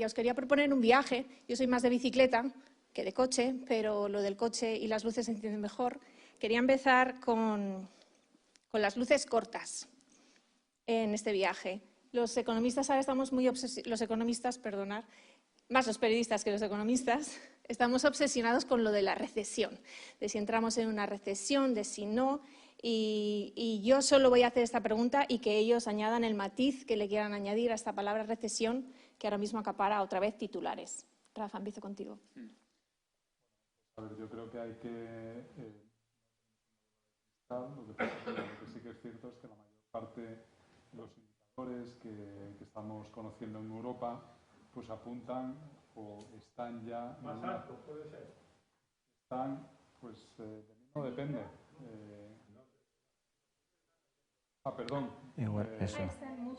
os quería proponer un viaje. Yo soy más de bicicleta que de coche, pero lo del coche y las luces se entienden mejor. Quería empezar con las luces cortas en este viaje. Los economistas ahora estamos muy más los periodistas que los economistas, estamos obsesionados con lo de la recesión, de si entramos en una recesión, de si no, y yo solo voy a hacer esta pregunta y que ellos añadan el matiz que le quieran añadir a esta palabra recesión, que ahora mismo acapara otra vez titulares. Rafa, empiezo contigo. A ver, yo creo que hay que... lo que sí que es cierto es que la mayor parte de los indicadores que estamos conociendo en Europa pues apuntan o están ya... Más alto, puede ser. Están, pues, no depende. Perdón. Igual, eso.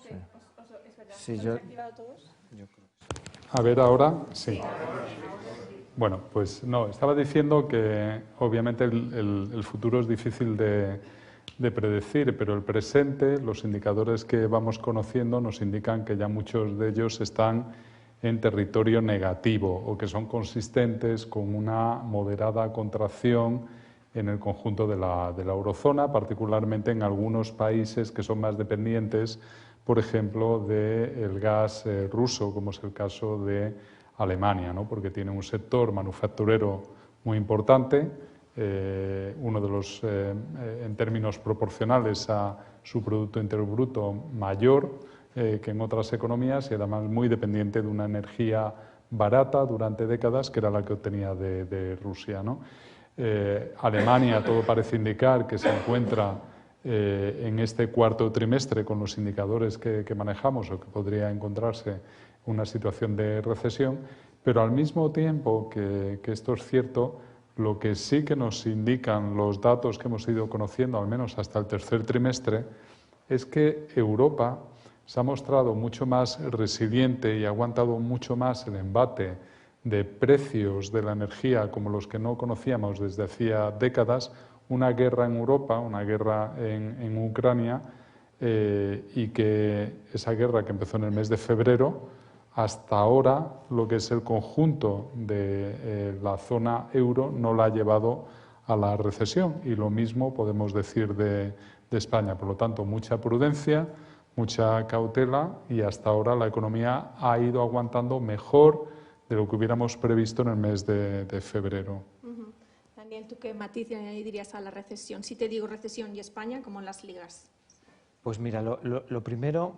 Sí. Sí, yo activado todos? creo que sí. A ver, ahora sí. Bueno, pues no, estaba diciendo que obviamente el futuro es difícil de predecir, pero el presente, los indicadores que vamos conociendo nos indican que ya muchos de ellos están en territorio negativo o que son consistentes con una moderada contracción en el conjunto de la eurozona, particularmente en algunos países que son más dependientes, por ejemplo, del gas ruso, como es el caso de Alemania, ¿no? Porque tiene un sector manufacturero muy importante, uno de los, en términos proporcionales a su Producto Interior Bruto, mayor que en otras economías y además muy dependiente de una energía barata durante décadas, que era la que obtenía de Rusia, ¿no? Alemania, todo parece indicar que se encuentra en este cuarto trimestre con los indicadores que manejamos o que podría encontrarse una situación de recesión, pero al mismo tiempo que esto es cierto, lo que sí que nos indican los datos que hemos ido conociendo, al menos hasta el tercer trimestre, es que Europa se ha mostrado mucho más resiliente y ha aguantado mucho más el embate de precios de la energía como los que no conocíamos desde hacía décadas, una guerra en Europa, una guerra en Ucrania, y que esa guerra que empezó en el mes de febrero, hasta ahora lo que es el conjunto de la zona euro no la ha llevado a la recesión, y lo mismo podemos decir de España. Por lo tanto, mucha prudencia, mucha cautela, y hasta ahora la economía ha ido aguantando mejor de lo que hubiéramos previsto en el mes de febrero. Daniel, ¿tú qué matiz añadirías a la recesión? Si te digo recesión y España, ¿cómo las ligas? Pues mira, lo primero,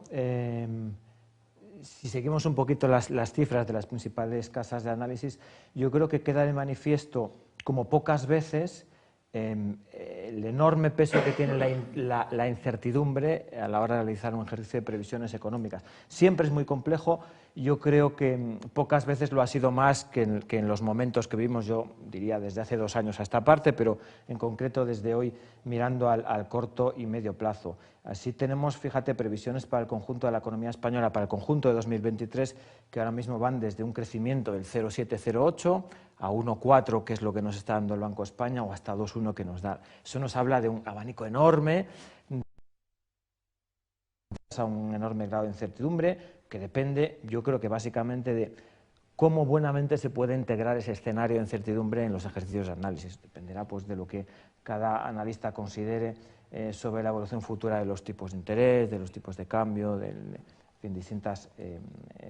si seguimos un poquito las cifras de las principales casas de análisis, yo creo que queda de manifiesto, como pocas veces, el enorme peso que tiene la incertidumbre a la hora de realizar un ejercicio de previsiones económicas. Siempre es muy complejo. Yo creo que pocas veces lo ha sido más que en los momentos que vivimos, yo diría desde hace 2 años a esta parte, pero en concreto desde hoy mirando al corto y medio plazo. Así tenemos, fíjate, previsiones para el conjunto de la economía española, para el conjunto de 2023, que ahora mismo van desde un crecimiento del 0,7-0,8 a 1,4, que es lo que nos está dando el Banco de España, o hasta 2,1 que nos da. Eso nos habla de un abanico enorme, a un enorme grado de incertidumbre, que depende, yo creo que básicamente de cómo buenamente se puede integrar ese escenario de incertidumbre en los ejercicios de análisis. Dependerá pues, de lo que cada analista considere sobre la evolución futura de los tipos de interés, de los tipos de cambio, de distintas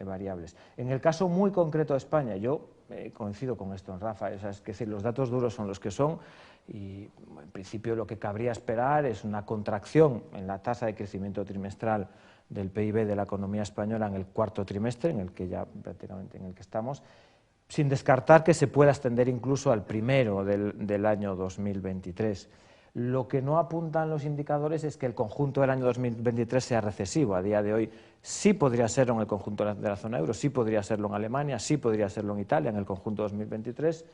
variables. En el caso muy concreto de España, yo coincido con esto, Rafa, es decir, los datos duros son los que son, y en principio lo que cabría esperar es una contracción en la tasa de crecimiento trimestral del PIB de la economía española en el cuarto trimestre, en el que ya prácticamente en el que estamos, sin descartar que se pueda extender incluso al primero del año 2023. Lo que no apuntan los indicadores es que el conjunto del año 2023 sea recesivo. A día de hoy sí podría serlo en el conjunto de la zona euro, sí podría serlo en Alemania, sí podría serlo en Italia en el conjunto 2023.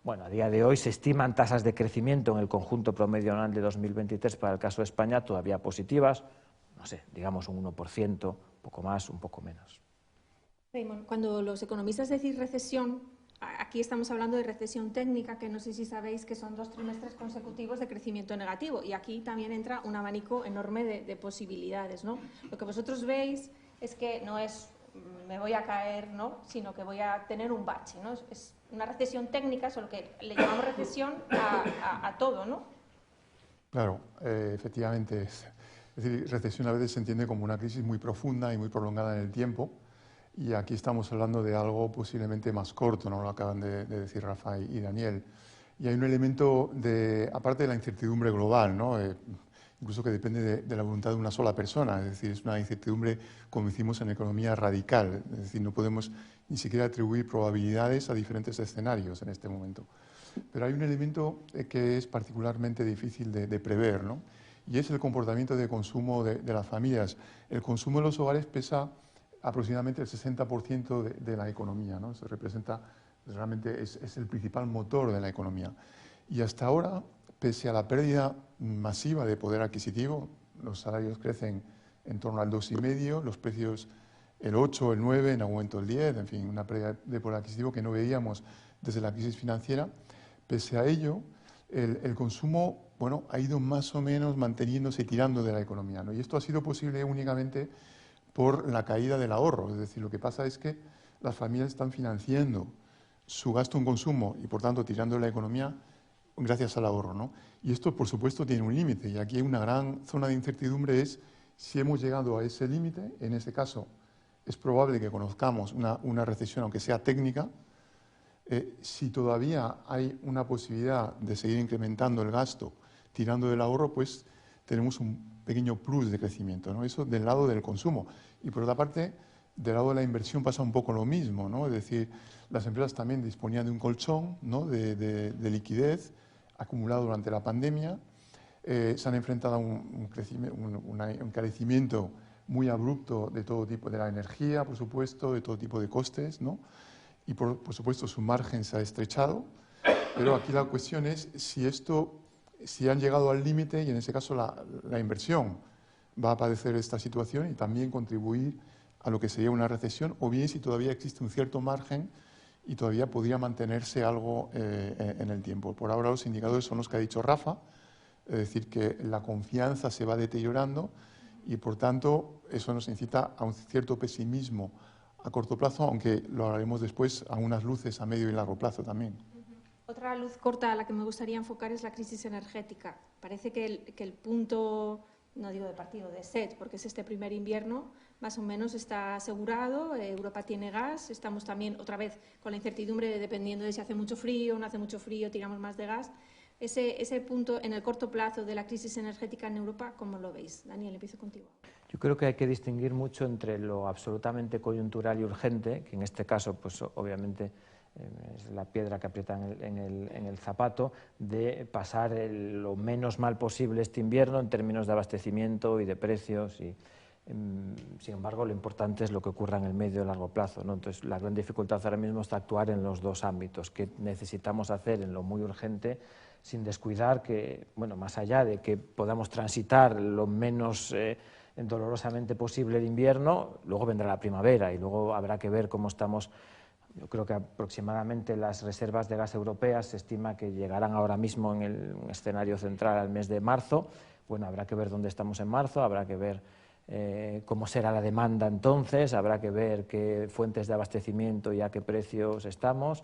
Bueno, a día de hoy se estiman tasas de crecimiento en el conjunto promedio anual de 2023 para el caso de España todavía positivas, no sé, digamos un 1%, un poco más, un poco menos. Raymond, cuando los economistas decís recesión, aquí estamos hablando de recesión técnica, que no sé si sabéis que son 2 trimestres consecutivos de crecimiento negativo, y aquí también entra un abanico enorme de posibilidades, ¿no? Lo que vosotros veis es que no es me voy a caer, ¿no? Sino que voy a tener un bache, ¿no? Es una recesión técnica, solo que le llamamos recesión a todo, ¿no? Claro, efectivamente. Es decir, recesión a veces se entiende como una crisis muy profunda y muy prolongada en el tiempo, y aquí estamos hablando de algo posiblemente más corto, ¿no? Lo acaban de decir Rafa y Daniel. Y hay un elemento, aparte de la incertidumbre global, ¿no? Incluso que depende de la voluntad de una sola persona, es decir, es una incertidumbre, como decimos en economía, radical, es decir, no podemos ni siquiera atribuir probabilidades a diferentes escenarios en este momento. Pero hay un elemento que es particularmente difícil de prever, ¿no? Y es el comportamiento de consumo de las familias. El consumo de los hogares pesa aproximadamente el 60% de la economía, ¿no? Se representa, realmente es el principal motor de la economía. Y hasta ahora, pese a la pérdida masiva de poder adquisitivo, los salarios crecen en torno al 2,5%, los precios el 8, el 9, en algún momento el 10, en fin, una pérdida de poder adquisitivo que no veíamos desde la crisis financiera. Pese a ello, el consumo, bueno, ha ido más o menos manteniéndose y tirando de la economía, ¿no? Y esto ha sido posible únicamente por la caída del ahorro. Es decir, lo que pasa es que las familias están financiando su gasto en consumo y, por tanto, tirando de la economía gracias al ahorro, ¿no? Y esto, por supuesto, tiene un límite. Y aquí hay una gran zona de incertidumbre, es si hemos llegado a ese límite. En ese caso, es probable que conozcamos una recesión, aunque sea técnica. Si todavía hay una posibilidad de seguir incrementando el gasto, tirando del ahorro, pues tenemos un pequeño plus de crecimiento, ¿no? Eso del lado del consumo. Y por otra parte, del lado de la inversión pasa un poco lo mismo, ¿no? Es decir, las empresas también disponían de un colchón, ¿no? de liquidez acumulado durante la pandemia. Se han enfrentado a un encarecimiento muy abrupto de todo tipo, de la energía, por supuesto, de todo tipo de costes, ¿no? Y por supuesto su margen se ha estrechado, pero aquí la cuestión es si han llegado al límite, y en ese caso la inversión va a padecer esta situación y también contribuir a lo que sería una recesión, o bien si todavía existe un cierto margen y todavía podría mantenerse algo en el tiempo. Por ahora los indicadores son los que ha dicho Rafa, es decir, que la confianza se va deteriorando y por tanto eso nos incita a un cierto pesimismo a corto plazo, aunque lo hablaremos después, a unas luces a medio y largo plazo también. Otra luz corta a la que me gustaría enfocar es la crisis energética. Parece que el punto, no digo de partido, de set, porque es este primer invierno, más o menos está asegurado, Europa tiene gas, estamos también otra vez con la incertidumbre de dependiendo de si hace mucho frío, no hace mucho frío, tiramos más de gas. Ese punto en el corto plazo de la crisis energética en Europa, ¿cómo lo veis? Daniel, empiezo contigo. Yo creo que hay que distinguir mucho entre lo absolutamente coyuntural y urgente, que en este caso, pues obviamente es la piedra que aprieta en el zapato, de pasar lo menos mal posible este invierno en términos de abastecimiento y de precios. Sin embargo, lo importante es lo que ocurra en el medio y largo plazo, ¿no? Entonces, la gran dificultad ahora mismo está actuar en los dos ámbitos, que necesitamos hacer en lo muy urgente, sin descuidar que, bueno, más allá de que podamos transitar lo menos dolorosamente posible el invierno, luego vendrá la primavera y luego habrá que ver cómo estamos. Yo creo que aproximadamente las reservas de gas europeas se estima que llegarán ahora mismo en el escenario central al mes de marzo. Bueno, habrá que ver dónde estamos en marzo, habrá que ver cómo será la demanda entonces, habrá que ver qué fuentes de abastecimiento y a qué precios estamos,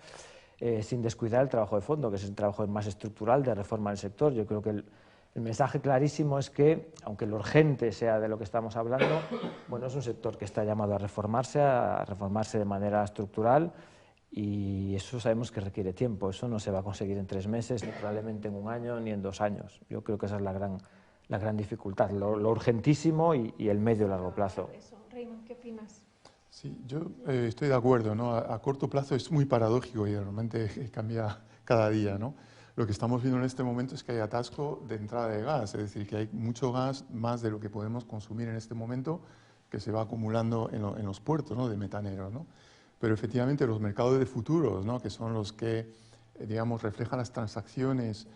sin descuidar el trabajo de fondo, que es el trabajo más estructural de reforma del sector. Yo creo que el mensaje clarísimo es que, aunque lo urgente sea de lo que estamos hablando, bueno, es un sector que está llamado a reformarse de manera estructural, y eso sabemos que requiere tiempo. Eso no se va a conseguir en 3 meses, ni probablemente en 1 año, ni en 2 años. Yo creo que esa es la gran dificultad, lo urgentísimo y el medio y largo plazo. Raymond, ¿qué opinas? Sí, yo estoy de acuerdo, ¿no? A corto plazo es muy paradójico y realmente cambia cada día, ¿no? Lo que estamos viendo en este momento es que hay atasco de entrada de gas, es decir, que hay mucho gas, más de lo que podemos consumir en este momento, que se va acumulando en los puertos, ¿no? De metaneros, ¿no? Pero efectivamente los mercados de futuros, ¿no? Que son los que, digamos, reflejan las transacciones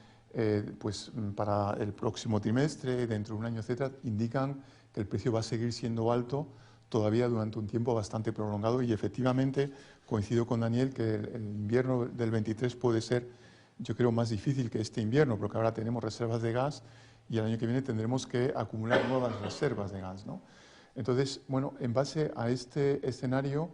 pues, para el próximo trimestre, dentro de 1 año, etcétera, indican que el precio va a seguir siendo alto todavía durante un tiempo bastante prolongado, y efectivamente coincido con Daniel que el invierno del 23 puede ser, yo creo, más difícil que este invierno, porque ahora tenemos reservas de gas y el año que viene tendremos que acumular nuevas reservas de gas, ¿no? Entonces, bueno, en base a este escenario,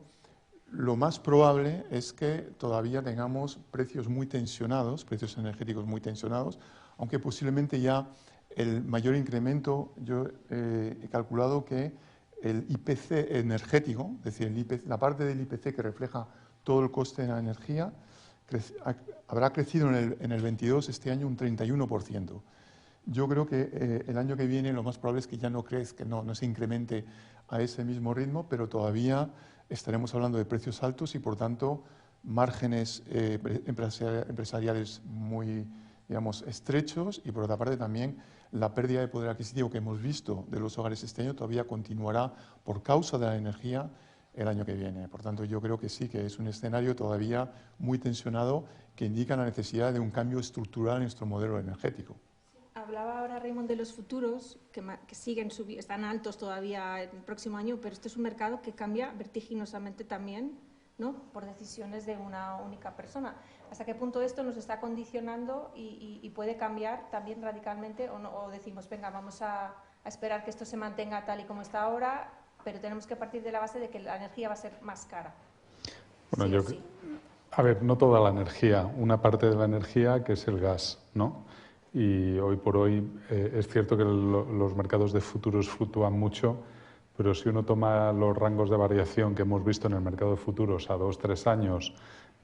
lo más probable es que todavía tengamos precios muy tensionados, precios energéticos muy tensionados, aunque posiblemente ya el mayor incremento, yo he calculado que el IPC energético, es decir, la parte del IPC que refleja todo el coste de la energía, habrá crecido en el 22 este año un 31%. Yo creo que el año que viene lo más probable es que ya no crezca, no se incremente a ese mismo ritmo, pero todavía estaremos hablando de precios altos y, por tanto, márgenes empresariales muy, digamos, estrechos y, por otra parte, también la pérdida de poder adquisitivo que hemos visto de los hogares este año todavía continuará por causa de la energía el año que viene. Por tanto, yo creo que sí, que es un escenario todavía muy tensionado que indica la necesidad de un cambio estructural en nuestro modelo energético. Hablaba ahora Raymond de los futuros, que siguen están altos todavía el próximo año, pero este es un mercado que cambia vertiginosamente también, ¿no?, por decisiones de una única persona. ¿Hasta qué punto esto nos está condicionando y puede cambiar también radicalmente? O decimos, venga, vamos a esperar que esto se mantenga tal y como está ahora, pero tenemos que partir de la base de que la energía va a ser más cara. Bueno, a ver, no toda la energía, una parte de la energía que es el gas, ¿no? Y hoy por hoy es cierto que los mercados de futuros fluctúan mucho, pero si uno toma los rangos de variación que hemos visto en el mercado de futuros a 2-3 años,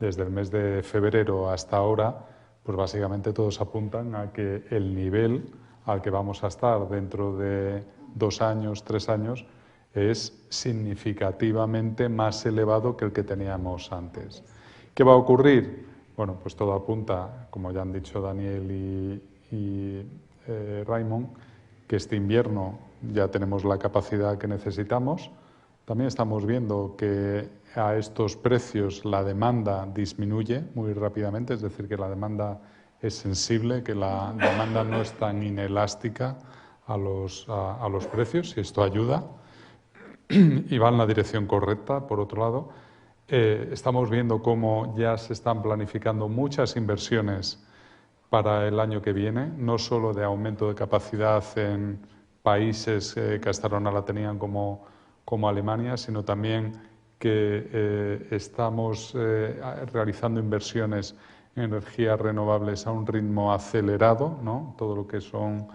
desde el mes de febrero hasta ahora, pues básicamente todos apuntan a que el nivel al que vamos a estar dentro de 2 años, 3 años, es significativamente más elevado que el que teníamos antes. ¿Qué va a ocurrir? Bueno, pues todo apunta, como ya han dicho Daniel y Raymond, que este invierno ya tenemos la capacidad que necesitamos. También estamos viendo que a estos precios la demanda disminuye muy rápidamente, es decir, que la demanda es sensible, que la demanda no es tan inelástica a los precios, y esto ayuda y va en la dirección correcta. Por otro lado, estamos viendo cómo ya se están planificando muchas inversiones para el año que viene, no solo de aumento de capacidad en países que hasta ahora no la tenían como Alemania, sino también que estamos realizando inversiones en energías renovables a un ritmo acelerado, ¿no?, todo lo que son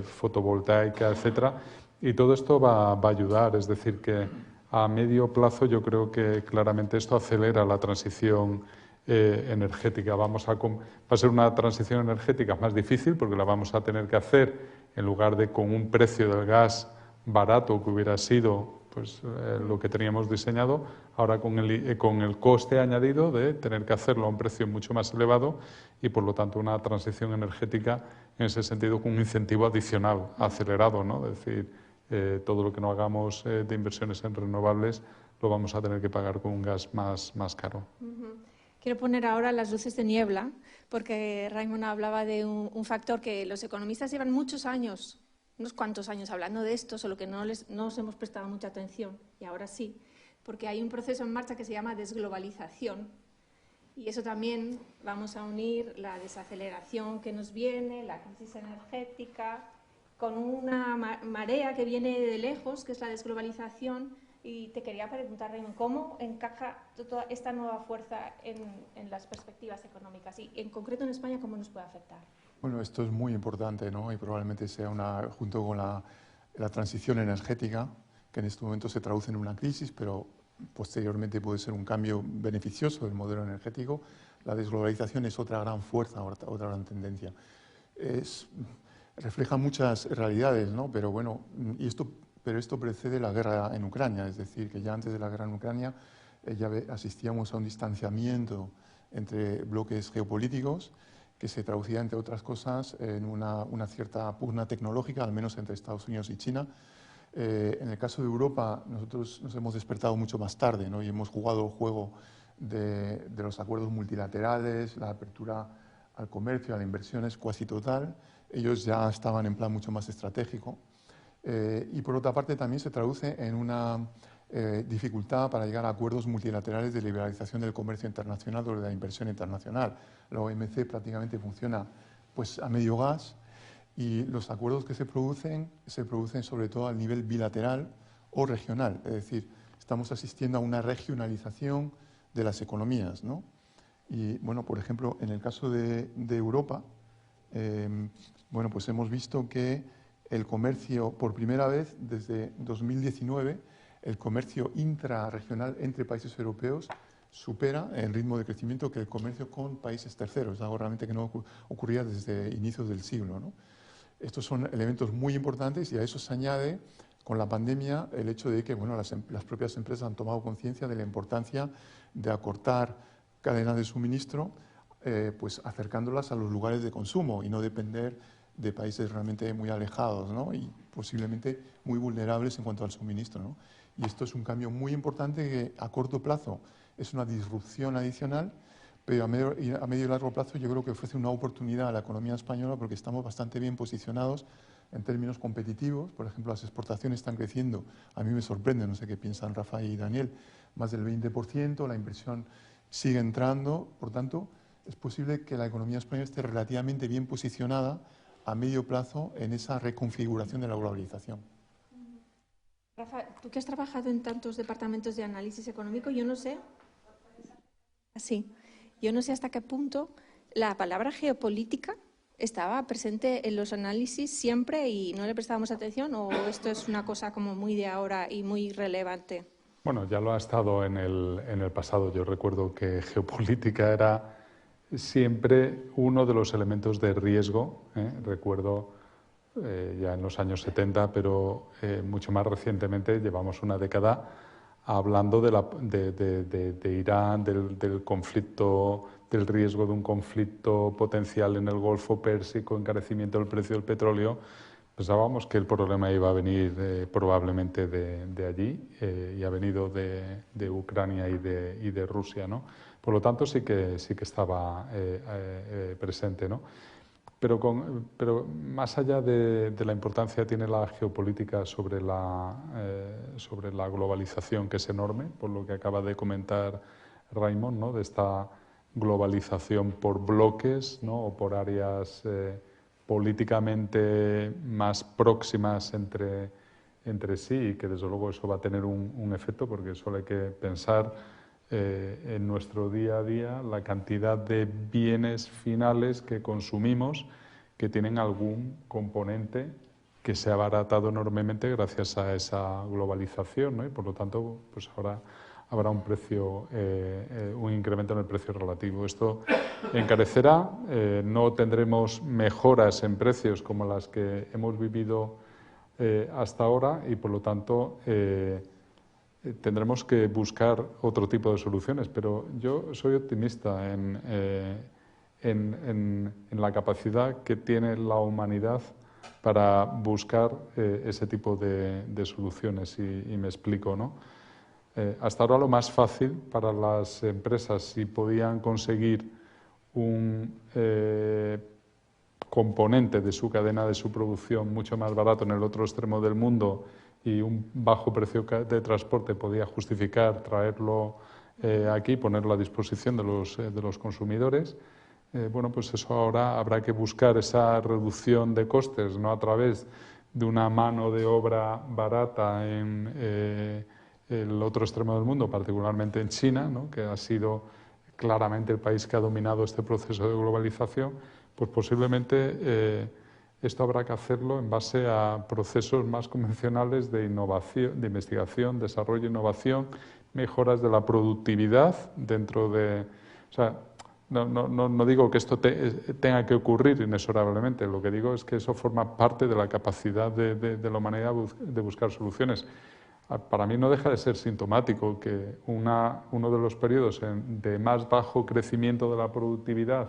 fotovoltaica, etcétera, y todo esto va a ayudar, es decir, que a medio plazo yo creo que claramente esto acelera la transición energética. Va a ser una transición energética más difícil porque la vamos a tener que hacer en lugar de con un precio del gas barato que hubiera sido pues, lo que teníamos diseñado, ahora con el coste añadido de tener que hacerlo a un precio mucho más elevado y por lo tanto una transición energética en ese sentido con un incentivo adicional, acelerado, ¿no? Es decir, todo lo que no hagamos de inversiones en renovables lo vamos a tener que pagar con un gas más caro. Quiero poner ahora las luces de niebla, porque Raymond hablaba de un factor que los economistas llevan muchos años, unos cuantos años hablando de esto, solo que no os hemos prestado mucha atención, y ahora sí, porque hay un proceso en marcha que se llama desglobalización, y eso también vamos a unir la desaceleración que nos viene, la crisis energética, con una marea que viene de lejos, que es la desglobalización. Y te quería preguntar, Raymond, ¿cómo encaja toda esta nueva fuerza en las perspectivas económicas y, en concreto, en España, cómo nos puede afectar? Bueno, esto es muy importante, ¿no? Y probablemente sea junto con la transición energética, que en este momento se traduce en una crisis, pero posteriormente puede ser un cambio beneficioso del modelo energético. La desglobalización es otra gran fuerza, otra gran tendencia. Refleja muchas realidades, ¿no? Pero bueno, pero esto precede la guerra en Ucrania, es decir, que ya antes de la guerra en Ucrania ya asistíamos a un distanciamiento entre bloques geopolíticos que se traducía, entre otras cosas, en una cierta pugna tecnológica, al menos entre Estados Unidos y China. En el caso de Europa, nosotros nos hemos despertado mucho más tarde, ¿no? Y hemos jugado el juego de los acuerdos multilaterales, la apertura al comercio, a la inversión es cuasi total. Ellos ya estaban en plan mucho más estratégico. Y por otra parte también se traduce en una dificultad para llegar a acuerdos multilaterales de liberalización del comercio internacional o de la inversión internacional. La OMC prácticamente funciona pues, a medio gas Y los acuerdos que se producen sobre todo a nivel bilateral o regional, es decir, estamos asistiendo a una regionalización de las economías, ¿no? Y, bueno, por ejemplo, en el caso de Europa, bueno, pues hemos visto que el comercio, por primera vez desde 2019, el comercio intrarregional entre países europeos supera el ritmo de crecimiento que el comercio con países terceros, algo realmente que no ocurría desde inicios del siglo, ¿no? Estos son elementos muy importantes y a eso se añade con la pandemia el hecho de que, bueno, las propias empresas han tomado conciencia de la importancia de acortar cadenas de suministro, pues acercándolas a los lugares de consumo y no depender de países realmente muy alejados, ¿no? Y posiblemente muy vulnerables en cuanto al suministro, ¿no? Y esto es un cambio muy importante que a corto plazo es una disrupción adicional, pero a medio y largo plazo yo creo que ofrece una oportunidad a la economía española porque estamos bastante bien posicionados en términos competitivos. Por ejemplo, las exportaciones están creciendo. A mí me sorprende, no sé qué piensan Rafa y Daniel, más del 20%, la inversión sigue entrando. Por tanto, es posible que la economía española esté relativamente bien posicionada a medio plazo en esa reconfiguración de la globalización. Rafa, tú que has trabajado en tantos departamentos de análisis económico, yo no sé hasta qué punto la palabra geopolítica estaba presente en los análisis siempre y no le prestábamos atención, o esto es una cosa como muy de ahora y muy relevante. Bueno, ya lo ha estado en el pasado. Yo recuerdo que geopolítica era siempre uno de los elementos de riesgo. Recuerdo ya en los años 70, pero mucho más recientemente, llevamos una década hablando de Irán, del conflicto, del riesgo de un conflicto potencial en el Golfo Pérsico, encarecimiento del precio del petróleo. Pensábamos que el problema iba a venir probablemente de allí y ha venido de Ucrania y de Rusia, ¿no? Por lo tanto, sí que estaba presente, ¿no? Pero más allá de la importancia que tiene la geopolítica sobre la globalización, que es enorme, por lo que acaba de comentar Raimon, ¿no? De esta globalización por bloques, ¿no? O por áreas políticamente más próximas entre sí, y que desde luego eso va a tener un efecto, porque solo hay que pensar en nuestro día a día la cantidad de bienes finales que consumimos que tienen algún componente que se ha abaratado enormemente gracias a esa globalización, ¿no? Y por lo tanto, pues ahora habrá un incremento en el precio relativo. Esto encarecerá, no tendremos mejoras en precios como las que hemos vivido hasta ahora, y por lo tanto tendremos que buscar otro tipo de soluciones, pero yo soy optimista en la capacidad que tiene la humanidad para buscar ese tipo de soluciones, y me explico, ¿no? Hasta ahora lo más fácil para las empresas, si podían conseguir un componente de su cadena de su producción mucho más barato en el otro extremo del mundo y un bajo precio de transporte podía justificar traerlo aquí, ponerlo a disposición de los consumidores. Bueno, pues eso ahora habrá que buscar esa reducción de costes, no a través de una mano de obra barata en el otro extremo del mundo, particularmente en China, ¿no? Que ha sido claramente el país que ha dominado este proceso de globalización. Pues posiblemente esto habrá que hacerlo en base a procesos más convencionales de innovación, de investigación, desarrollo, innovación, mejoras de la productividad dentro de... O sea, no digo que esto tenga que ocurrir inexorablemente, lo que digo es que eso forma parte de la capacidad de la humanidad de buscar soluciones. Para mí no deja de ser sintomático que uno de los periodos de más bajo crecimiento de la productividad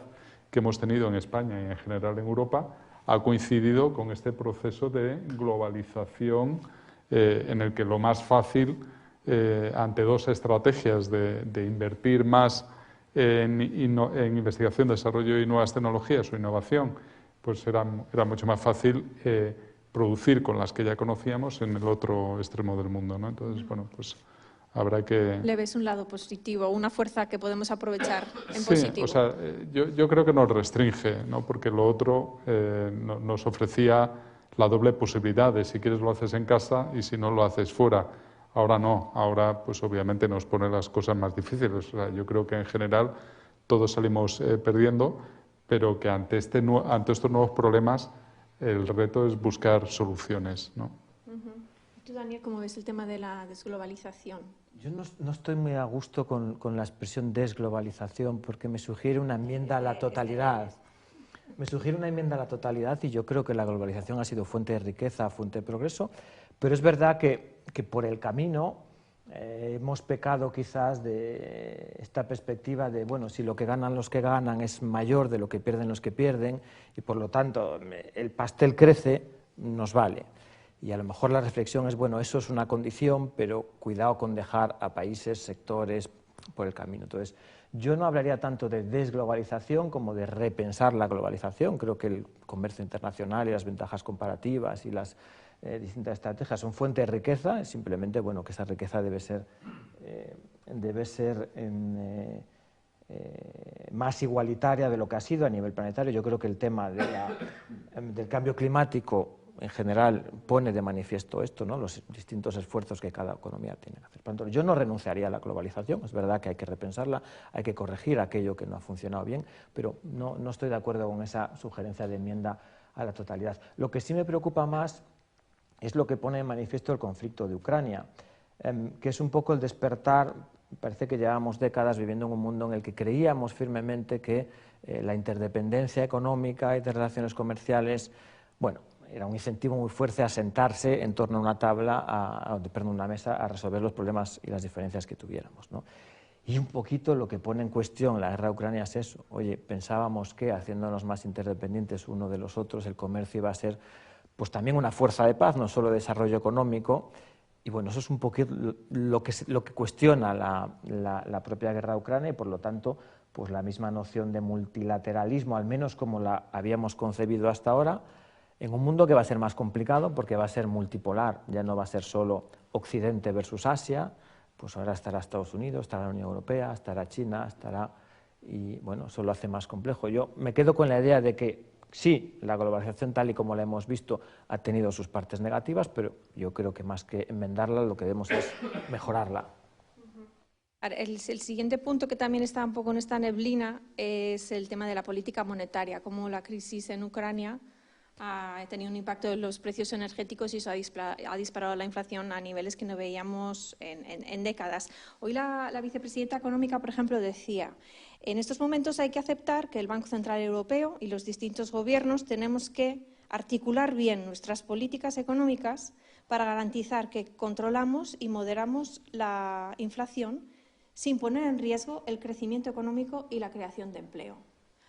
que hemos tenido en España y en general en Europa ha coincidido con este proceso de globalización en el que lo más fácil, ante dos estrategias de invertir más en investigación, desarrollo y nuevas tecnologías o innovación, pues era mucho más fácil producir con las que ya conocíamos en el otro extremo del mundo, ¿no? Entonces, bueno, pues Habrá que... ¿Le ves un lado positivo, una fuerza que podemos aprovechar en Sí, positivo? o sea, yo creo que nos restringe, ¿no? Porque lo otro nos ofrecía la doble posibilidad de si quieres lo haces en casa y si no lo haces fuera. Ahora no, ahora pues obviamente nos pone las cosas más difíciles. O sea, yo creo que en general todos salimos perdiendo, pero que ante estos nuevos problemas el reto es buscar soluciones, ¿no? ¿Tú, Daniel, cómo ves el tema de la desglobalización? Yo no estoy muy a gusto con la expresión desglobalización porque me sugiere una enmienda a la totalidad. Me sugiere una enmienda a la totalidad y yo creo que la globalización ha sido fuente de riqueza, fuente de progreso, pero es verdad que por el camino hemos pecado quizás de esta perspectiva de, bueno, si lo que ganan los que ganan es mayor de lo que pierden los que pierden y por lo tanto el pastel crece, nos vale. Y a lo mejor la reflexión es, bueno, eso es una condición, pero cuidado con dejar a países, sectores por el camino. Entonces, yo no hablaría tanto de desglobalización como de repensar la globalización. Creo que el comercio internacional y las ventajas comparativas y las distintas estrategias son fuente de riqueza, simplemente, bueno, que esa riqueza debe ser más igualitaria de lo que ha sido a nivel planetario. Yo creo que el tema del cambio climático en general pone de manifiesto esto, ¿no? Los distintos esfuerzos que cada economía tiene que hacer. Por lo tanto, yo no renunciaría a la globalización, es verdad que hay que repensarla, hay que corregir aquello que no ha funcionado bien, pero no estoy de acuerdo con esa sugerencia de enmienda a la totalidad. Lo que sí me preocupa más es lo que pone de manifiesto el conflicto de Ucrania, que es un poco el despertar. Parece que llevamos décadas viviendo en un mundo en el que creíamos firmemente que la interdependencia económica y de relaciones comerciales, bueno, era un incentivo muy fuerte a sentarse en torno a una tabla, una mesa, a resolver los problemas y las diferencias que tuviéramos, ¿no? Y un poquito lo que pone en cuestión la guerra de Ucrania es eso. Oye, pensábamos que haciéndonos más interdependientes uno de los otros, el comercio iba a ser pues también una fuerza de paz, no solo de desarrollo económico. Y bueno, eso es un poquito lo que cuestiona la propia guerra de Ucrania y por lo tanto pues la misma noción de multilateralismo, al menos como la habíamos concebido hasta ahora, en un mundo que va a ser más complicado porque va a ser multipolar, ya no va a ser solo Occidente versus Asia, pues ahora estará Estados Unidos, estará la Unión Europea, estará China, y bueno, eso lo hace más complejo. Yo me quedo con la idea de que sí, la globalización tal y como la hemos visto ha tenido sus partes negativas, pero yo creo que más que enmendarla lo que debemos es mejorarla. El siguiente punto que también está un poco en esta neblina es el tema de la política monetaria, cómo la crisis en Ucrania ha tenido un impacto en los precios energéticos y eso ha disparado la inflación a niveles que no veíamos en décadas. Hoy la vicepresidenta económica, por ejemplo, decía: en estos momentos hay que aceptar que el Banco Central Europeo y los distintos gobiernos tenemos que articular bien nuestras políticas económicas para garantizar que controlamos y moderamos la inflación sin poner en riesgo el crecimiento económico y la creación de empleo.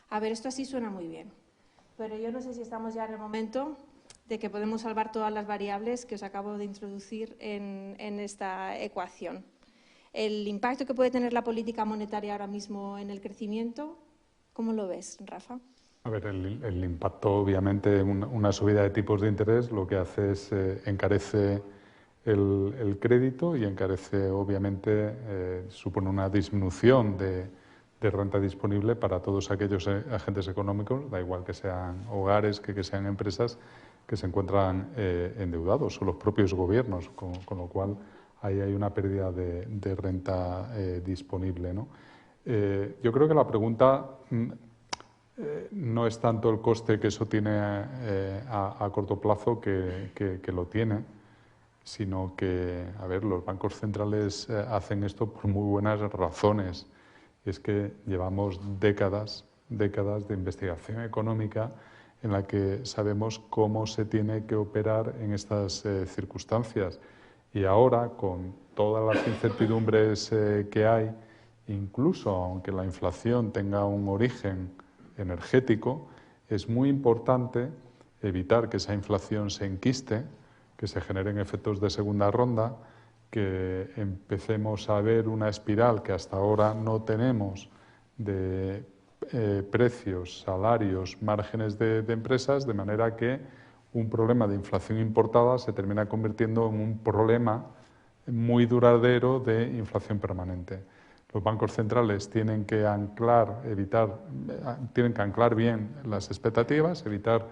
A ver, esto así suena muy bien, pero yo no sé si estamos ya en el momento de que podemos salvar todas las variables que os acabo de introducir en esta ecuación. El impacto que puede tener la política monetaria ahora mismo en el crecimiento, ¿cómo lo ves, Rafa? A ver, el impacto, obviamente, una subida de tipos de interés lo que hace es encarece el crédito y encarece, obviamente, supone una disminución de renta disponible para todos aquellos agentes económicos, da igual que sean hogares, que sean empresas, que se encuentran endeudados, o los propios gobiernos, con lo cual ahí hay una pérdida de renta disponible, ¿no? Yo creo que la pregunta no es tanto el coste que eso tiene a corto plazo, que lo tiene, sino que, a ver, los bancos centrales hacen esto por muy buenas razones. Es que llevamos décadas de investigación económica en la que sabemos cómo se tiene que operar en estas circunstancias. Y ahora, con todas las incertidumbres que hay, incluso aunque la inflación tenga un origen energético, es muy importante evitar que esa inflación se enquiste, que se generen efectos de segunda ronda, que empecemos a ver una espiral que hasta ahora no tenemos de precios, salarios, márgenes de empresas, de manera que un problema de inflación importada se termina convirtiendo en un problema muy duradero de inflación permanente. Los bancos centrales tienen que anclar bien las expectativas, evitar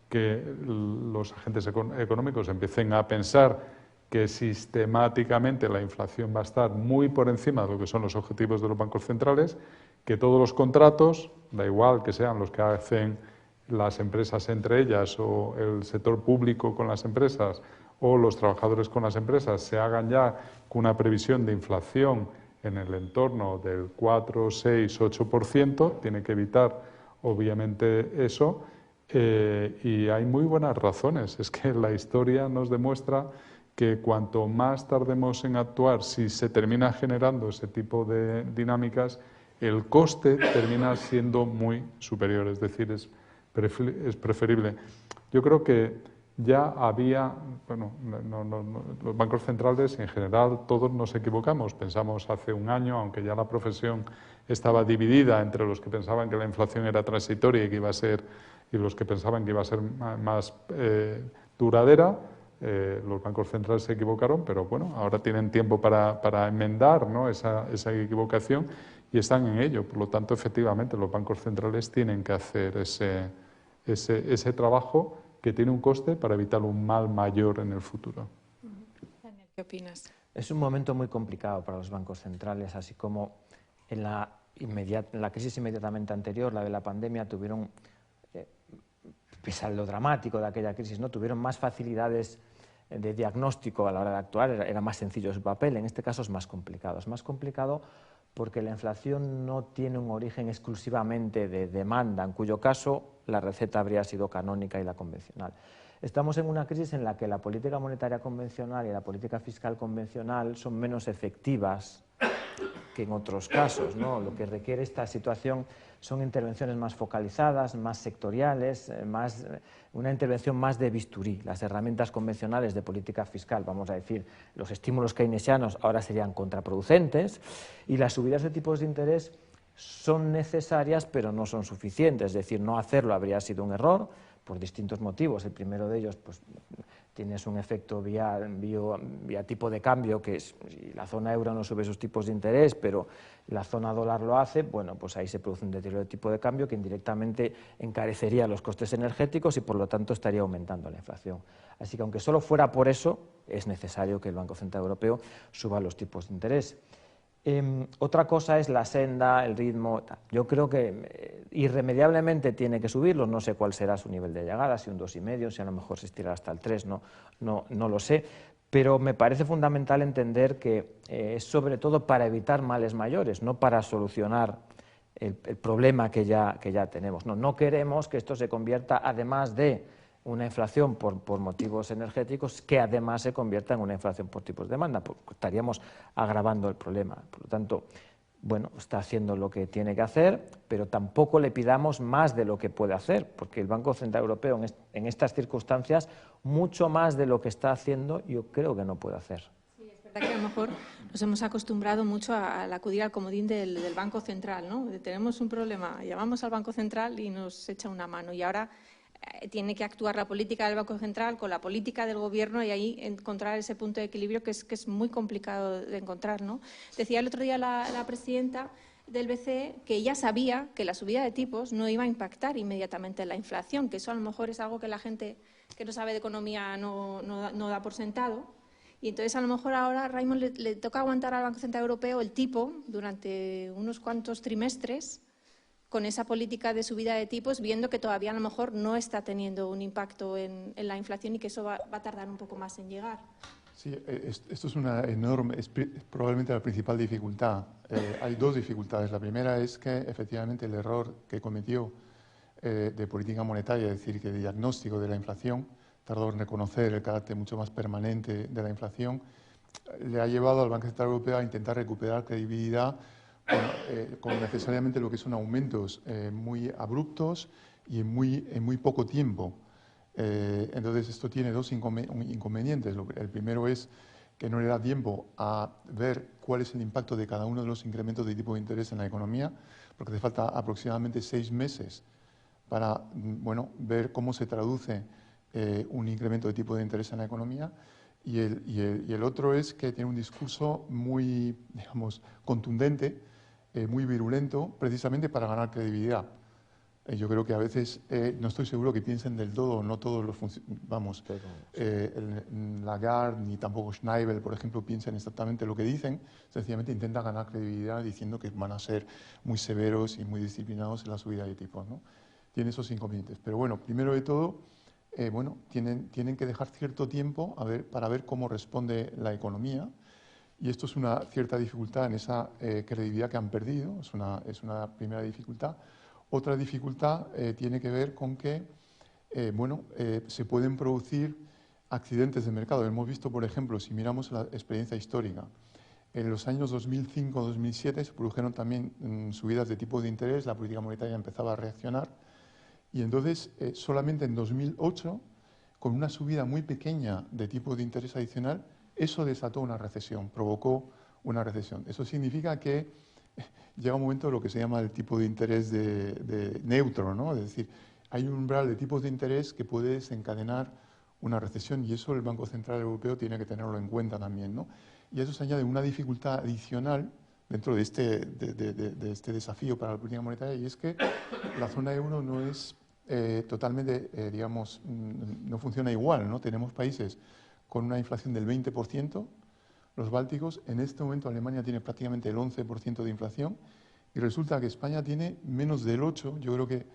que los agentes económicos empiecen a pensar que sistemáticamente la inflación va a estar muy por encima de lo que son los objetivos de los bancos centrales, que todos los contratos, da igual que sean los que hacen las empresas entre ellas o el sector público con las empresas o los trabajadores con las empresas, se hagan ya con una previsión de inflación en el entorno del 4, 6, 8%, tiene que evitar obviamente eso, y hay muy buenas razones. Es que la historia nos demuestra que cuanto más tardemos en actuar, si se termina generando ese tipo de dinámicas, el coste termina siendo muy superior, es decir, es preferible. Yo creo que ya había, bueno, los bancos centrales en general todos nos equivocamos, pensamos hace un año, aunque ya la profesión estaba dividida entre los que pensaban que la inflación era transitoria y que iba a ser, y los que pensaban que iba a ser más duradera. Los bancos centrales se equivocaron, pero bueno, ahora tienen tiempo para enmendar, ¿no?, esa equivocación y están en ello. Por lo tanto, efectivamente, los bancos centrales tienen que hacer ese trabajo que tiene un coste para evitar un mal mayor en el futuro. ¿Qué opinas? Es un momento muy complicado para los bancos centrales, así como en la crisis inmediatamente anterior, la de la pandemia, tuvieron, pese a lo dramático de aquella crisis, ¿no?, tuvieron más facilidades de diagnóstico a la hora de actuar, era más sencillo su papel. En este caso es más complicado. Es más complicado porque la inflación no tiene un origen exclusivamente de demanda, en cuyo caso la receta habría sido canónica y la convencional. Estamos en una crisis en la que la política monetaria convencional y la política fiscal convencional son menos efectivas que en otros casos, ¿no? Lo que requiere esta situación son intervenciones más focalizadas, más sectoriales, una intervención más de bisturí. Las herramientas convencionales de política fiscal, vamos a decir, los estímulos keynesianos ahora serían contraproducentes, y las subidas de tipos de interés son necesarias pero no son suficientes, es decir, no hacerlo habría sido un error por distintos motivos. El primero de ellos, pues tienes un efecto vía tipo de cambio, que es, si la zona euro no sube sus tipos de interés, pero la zona dólar lo hace, bueno, pues ahí se produce un deterioro de tipo de cambio que indirectamente encarecería los costes energéticos y por lo tanto estaría aumentando la inflación. Así que aunque solo fuera por eso, es necesario que el Banco Central Europeo suba los tipos de interés. Otra cosa es la senda, el ritmo. Yo creo que irremediablemente tiene que subirlo, no sé cuál será su nivel de llegada, si un 2,5, si a lo mejor se estirará hasta el 3, no lo sé, pero me parece fundamental entender que es sobre todo para evitar males mayores, no para solucionar el problema que ya tenemos. No queremos que esto se convierta, además de una inflación por motivos energéticos, que además se convierta en una inflación por tipos de demanda, porque estaríamos agravando el problema. Por lo tanto, bueno, está haciendo lo que tiene que hacer, pero tampoco le pidamos más de lo que puede hacer, porque el Banco Central Europeo en estas circunstancias, mucho más de lo que está haciendo, yo creo que no puede hacer. Sí, es verdad que a lo mejor nos hemos acostumbrado mucho al acudir al comodín del Banco Central, ¿no? Tenemos un problema, llamamos al Banco Central y nos echa una mano, y ahora tiene que actuar la política del Banco Central con la política del Gobierno y ahí encontrar ese punto de equilibrio que es muy complicado de encontrar, ¿no? Decía el otro día la presidenta del BCE que ella sabía que la subida de tipos no iba a impactar inmediatamente en la inflación, que eso a lo mejor es algo que la gente que no sabe de economía no da por sentado. Y entonces a lo mejor ahora a Raimon le toca aguantar al Banco Central Europeo el tipo durante unos cuantos trimestres, con esa política de subida de tipos, viendo que todavía a lo mejor no está teniendo un impacto en la inflación y que eso va a tardar un poco más en llegar. Sí, esto es una enorme, es probablemente la principal dificultad. Hay dos dificultades. La primera es que efectivamente el error que cometió de política monetaria, es decir, que de diagnóstico de la inflación, tardó en reconocer el carácter mucho más permanente de la inflación, le ha llevado al Banco Central Europeo a intentar recuperar credibilidad con necesariamente lo que son aumentos muy abruptos y en muy poco tiempo. Entonces esto tiene dos inconvenientes. El primero es que no le da tiempo a ver cuál es el impacto de cada uno de los incrementos de tipo de interés en la economía, porque hace falta aproximadamente 6 meses para ver cómo se traduce un incremento de tipo de interés en la economía. Y el otro es que tiene un discurso muy, digamos, contundente, muy virulento, precisamente para ganar credibilidad. Yo creo que a veces, no estoy seguro que piensen del todo, no todos los vamos, Lagarde ni tampoco Schnabel, por ejemplo, piensan exactamente lo que dicen, sencillamente intentan ganar credibilidad diciendo que van a ser muy severos y muy disciplinados en la subida de tipos, ¿no? Tiene esos inconvenientes. Pero bueno, primero de todo, bueno, tienen que dejar cierto tiempo para ver cómo responde la economía, y esto es una cierta dificultad en esa credibilidad que han perdido, es una primera dificultad. Otra dificultad tiene que ver con que bueno, se pueden producir accidentes de mercado. Hemos visto, por ejemplo, si miramos la experiencia histórica, en los años 2005-2007 se produjeron también subidas de tipos de interés, la política monetaria empezaba a reaccionar, y entonces solamente en 2008, con una subida muy pequeña de tipos de interés adicional, eso desató una recesión, provocó una recesión. Eso significa que llega un momento de lo que se llama el tipo de interés de neutro, ¿no? Es decir, hay un umbral de tipos de interés que puede desencadenar una recesión, y eso el Banco Central Europeo tiene que tenerlo en cuenta también, ¿no? Y a eso se añade una dificultad adicional dentro de este desafío para la política monetaria, y es que la zona euro no es totalmente, digamos, no funciona igual, ¿no? Tenemos países con una inflación del 20%, los bálticos. En este momento Alemania tiene prácticamente el 11% de inflación, y resulta que España tiene menos del 8%. Yo creo que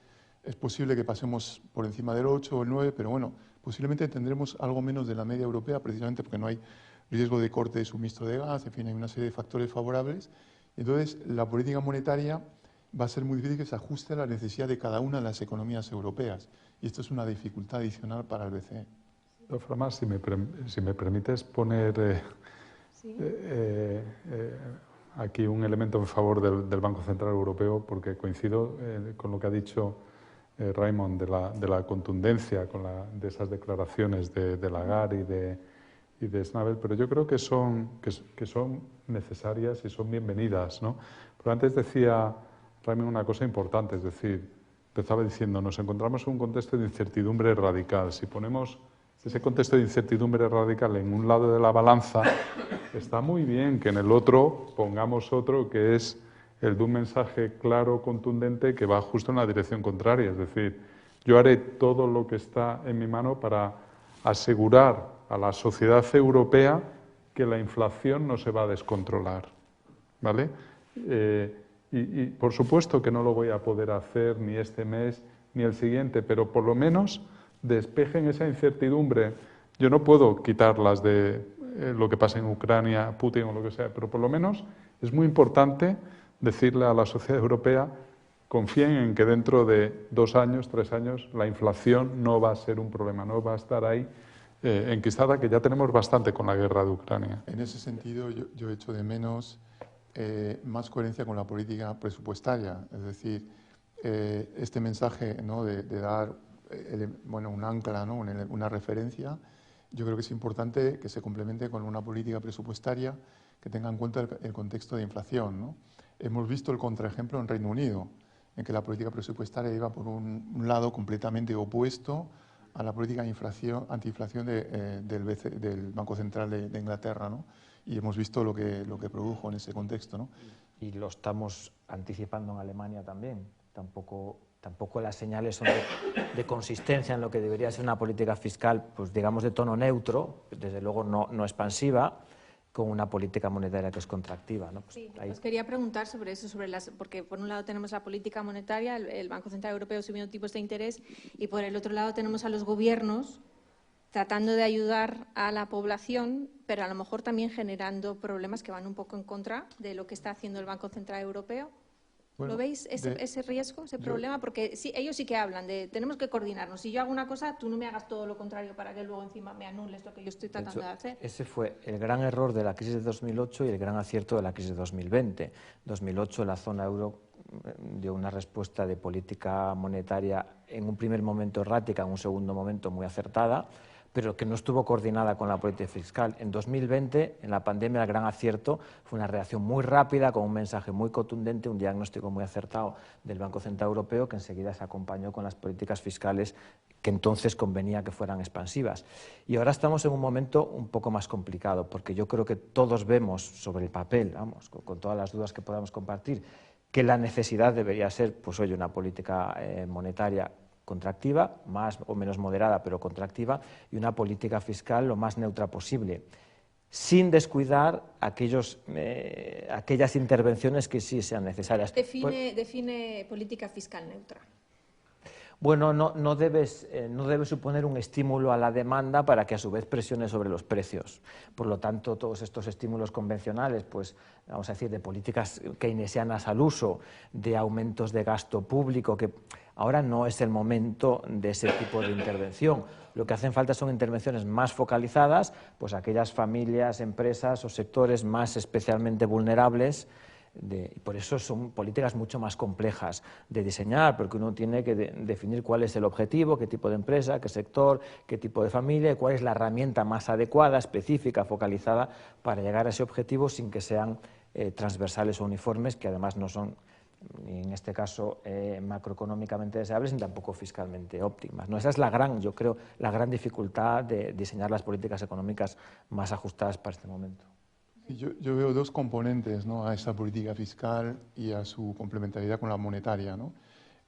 es posible que pasemos por encima del 8 o el 9, pero bueno, posiblemente tendremos algo menos de la media europea, precisamente porque no hay riesgo de corte de suministro de gas, en fin, hay una serie de factores favorables. Entonces, la política monetaria va a ser muy difícil que se ajuste a la necesidad de cada una de las economías europeas, y esto es una dificultad adicional para el BCE. De todas formas, si me permites poner aquí un elemento en favor del Banco Central Europeo, porque coincido con lo que ha dicho Raimon de la contundencia de esas declaraciones de Lagarde y de Schnabel, pero yo creo que son necesarias y son bienvenidas, ¿no? Pero antes decía Raimon una cosa importante, es decir, empezaba diciendo, nos encontramos en un contexto de incertidumbre radical. Si ponemos ese contexto de incertidumbre radical en un lado de la balanza, está muy bien que en el otro pongamos otro que es el de un mensaje claro, contundente, que va justo en la dirección contraria. Es decir, yo haré todo lo que está en mi mano para asegurar a la sociedad europea que la inflación no se va a descontrolar, ¿vale? Y por supuesto que no lo voy a poder hacer ni este mes ni el siguiente, pero por lo menos despejen esa incertidumbre. Yo no puedo quitarlas de lo que pasa en Ucrania, Putin o lo que sea, pero por lo menos es muy importante decirle a la sociedad europea: confíen en que dentro de 2 años, 3 años, la inflación no va a ser un problema, no va a estar ahí enquistada, que ya tenemos bastante con la guerra de Ucrania. En ese sentido, yo echo de menos más coherencia con la política presupuestaria, es decir, este mensaje, ¿no?, de dar bueno, un ancla, ¿no?, una referencia. Yo creo que es importante que se complemente con una política presupuestaria que tenga en cuenta el contexto de inflación, ¿no? Hemos visto el contraejemplo en Reino Unido, en que la política presupuestaria iba por un lado completamente opuesto a la política de antiinflación del Banco Central de Inglaterra, ¿no? Y hemos visto lo que produjo en ese contexto, ¿no? Y lo estamos anticipando en Alemania también. Tampoco las señales son de consistencia en lo que debería ser una política fiscal, pues digamos de tono neutro, desde luego no expansiva, con una política monetaria que es contractiva, ¿no? Pues sí, os quería preguntar sobre eso, porque por un lado tenemos la política monetaria, el Banco Central Europeo subiendo tipos de interés, y por el otro lado tenemos a los gobiernos tratando de ayudar a la población, pero a lo mejor también generando problemas que van un poco en contra de lo que está haciendo el Banco Central Europeo. Bueno, ¿Lo veis, ese riesgo, ese problema? Porque sí, ellos sí que hablan de tenemos que coordinarnos. Si yo hago una cosa, tú no me hagas todo lo contrario para que luego encima me anules lo que yo estoy tratando de hacer. Ese fue el gran error de la crisis de 2008 y el gran acierto de la crisis de 2020. En 2008 la zona euro dio una respuesta de política monetaria en un primer momento errática, en un segundo momento muy acertada, pero que no estuvo coordinada con la política fiscal. En 2020, en la pandemia, el gran acierto fue una reacción muy rápida, con un mensaje muy contundente, un diagnóstico muy acertado del Banco Central Europeo, que enseguida se acompañó con las políticas fiscales que entonces convenía que fueran expansivas. Y ahora estamos en un momento un poco más complicado, porque yo creo que todos vemos sobre el papel, vamos, con todas las dudas que podamos compartir, que la necesidad debería ser, pues oye, una política monetaria contractiva, más o menos moderada, pero contractiva, y una política fiscal lo más neutra posible, sin descuidar aquellas intervenciones que sí sean necesarias. Define política fiscal neutra. Bueno, no debe suponer un estímulo a la demanda para que a su vez presione sobre los precios. Por lo tanto, todos estos estímulos convencionales, pues vamos a decir, de políticas keynesianas al uso, de aumentos de gasto público, que ahora no es el momento de ese tipo de intervención. Lo que hacen falta son intervenciones más focalizadas, pues aquellas familias, empresas o sectores más especialmente vulnerables. Y por eso son políticas mucho más complejas de diseñar, porque uno tiene que definir cuál es el objetivo, qué tipo de empresa, qué sector, qué tipo de familia, y cuál es la herramienta más adecuada, específica, focalizada para llegar a ese objetivo sin que sean transversales o uniformes, que además no son, ni en este caso, macroeconómicamente deseables ni tampoco fiscalmente óptimas, ¿no? Esa es yo creo, la gran dificultad de diseñar las políticas económicas más ajustadas para este momento. Yo veo dos componentes, ¿no?, a esa política fiscal y a su complementariedad con la monetaria, ¿no?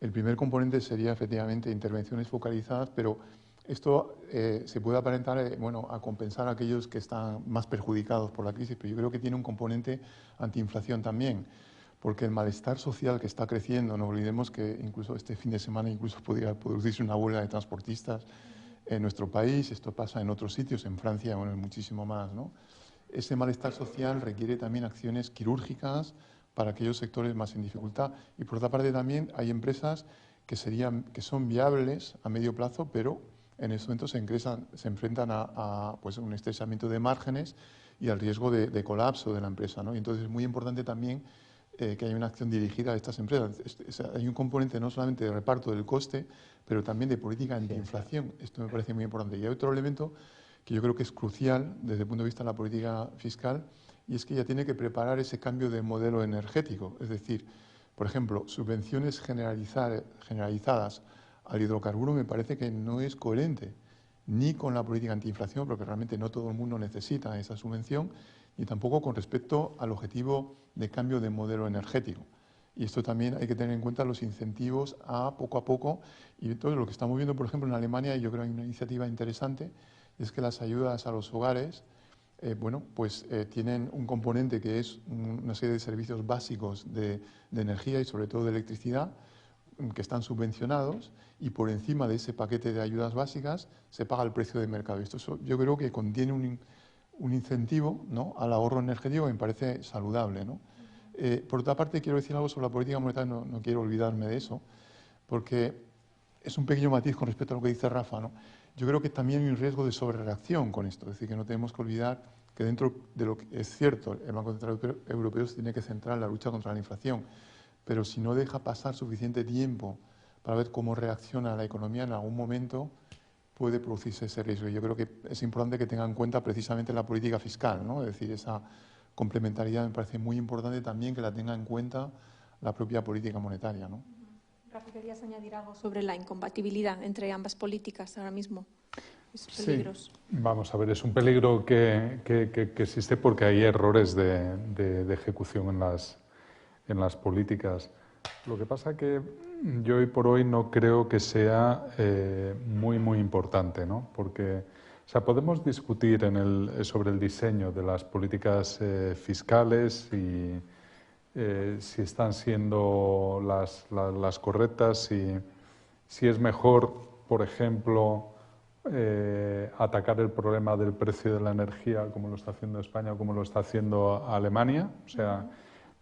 El primer componente sería efectivamente intervenciones focalizadas, pero esto se puede aparentar bueno, a compensar a aquellos que están más perjudicados por la crisis, pero yo creo que tiene un componente antiinflación también, porque el malestar social que está creciendo, no olvidemos que incluso este fin de semana incluso podría producirse una huelga de transportistas en nuestro país, esto pasa en otros sitios, en Francia, bueno, muchísimo más, ¿no? Ese malestar social requiere también acciones quirúrgicas para aquellos sectores más en dificultad. Y por otra parte también hay empresas que son viables a medio plazo, pero en ese momento se enfrentan a pues, un estrechamiento de márgenes y al riesgo de colapso de la empresa, ¿no? Y entonces es muy importante también que haya una acción dirigida a estas empresas. Hay un componente no solamente de reparto del coste, pero también de política antiinflación. Esto me parece muy importante. Y hay otro elemento que yo creo que es crucial desde el punto de vista de la política fiscal, y es que ya tiene que preparar ese cambio de modelo energético. Es decir, por ejemplo, subvenciones generalizadas al hidrocarburo me parece que no es coherente ni con la política antiinflación, porque realmente no todo el mundo necesita esa subvención, ni tampoco con respecto al objetivo de cambio de modelo energético. Y esto también hay que tener en cuenta los incentivos a poco, y todo lo que estamos viendo, por ejemplo, en Alemania, y yo creo que hay una iniciativa interesante, es que las ayudas a los hogares, tienen un componente que es una serie de servicios básicos de energía y sobre todo de electricidad, que están subvencionados, y por encima de ese paquete de ayudas básicas se paga el precio de mercado. Esto yo creo que contiene un incentivo, ¿no?, al ahorro energético que me parece saludable, ¿no? Por otra parte, quiero decir algo sobre la política monetaria, no quiero olvidarme de eso, porque es un pequeño matiz con respecto a lo que dice Rafa, ¿no? Yo creo que también hay un riesgo de sobrereacción con esto, es decir, que no tenemos que olvidar que dentro de lo que es cierto, el Banco Central Europeo se tiene que centrar en la lucha contra la inflación, pero si no deja pasar suficiente tiempo para ver cómo reacciona la economía, en algún momento puede producirse ese riesgo. Y yo creo que es importante que tengan en cuenta precisamente la política fiscal, ¿no? Es decir, esa complementariedad me parece muy importante también que la tenga en cuenta la propia política monetaria, ¿no? Rafa, ¿querías añadir algo sobre la incompatibilidad entre ambas políticas ahora mismo? ¿Esos peligros? Sí, vamos a ver, es un peligro que existe porque hay errores de ejecución en las políticas. Lo que pasa que yo hoy por hoy no creo que sea muy importante, ¿no? Porque, o sea, podemos discutir sobre el diseño de las políticas fiscales y si están siendo las correctas, si es mejor, por ejemplo, atacar el problema del precio de la energía como lo está haciendo España o como lo está haciendo Alemania. O sea,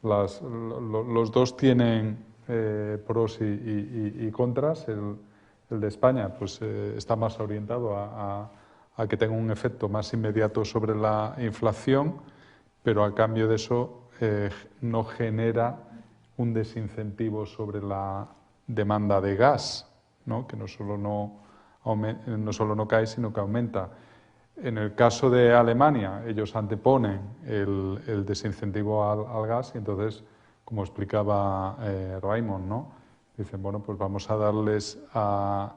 los dos tienen pros y contras. El de España pues, está más orientado a que tenga un efecto más inmediato sobre la inflación, pero a cambio de eso no genera un desincentivo sobre la demanda de gas, ¿no? Que no solo no cae, sino que aumenta. En el caso de Alemania, ellos anteponen el desincentivo al gas y entonces, como explicaba Raimon, ¿no?, dicen, bueno, pues vamos a darles a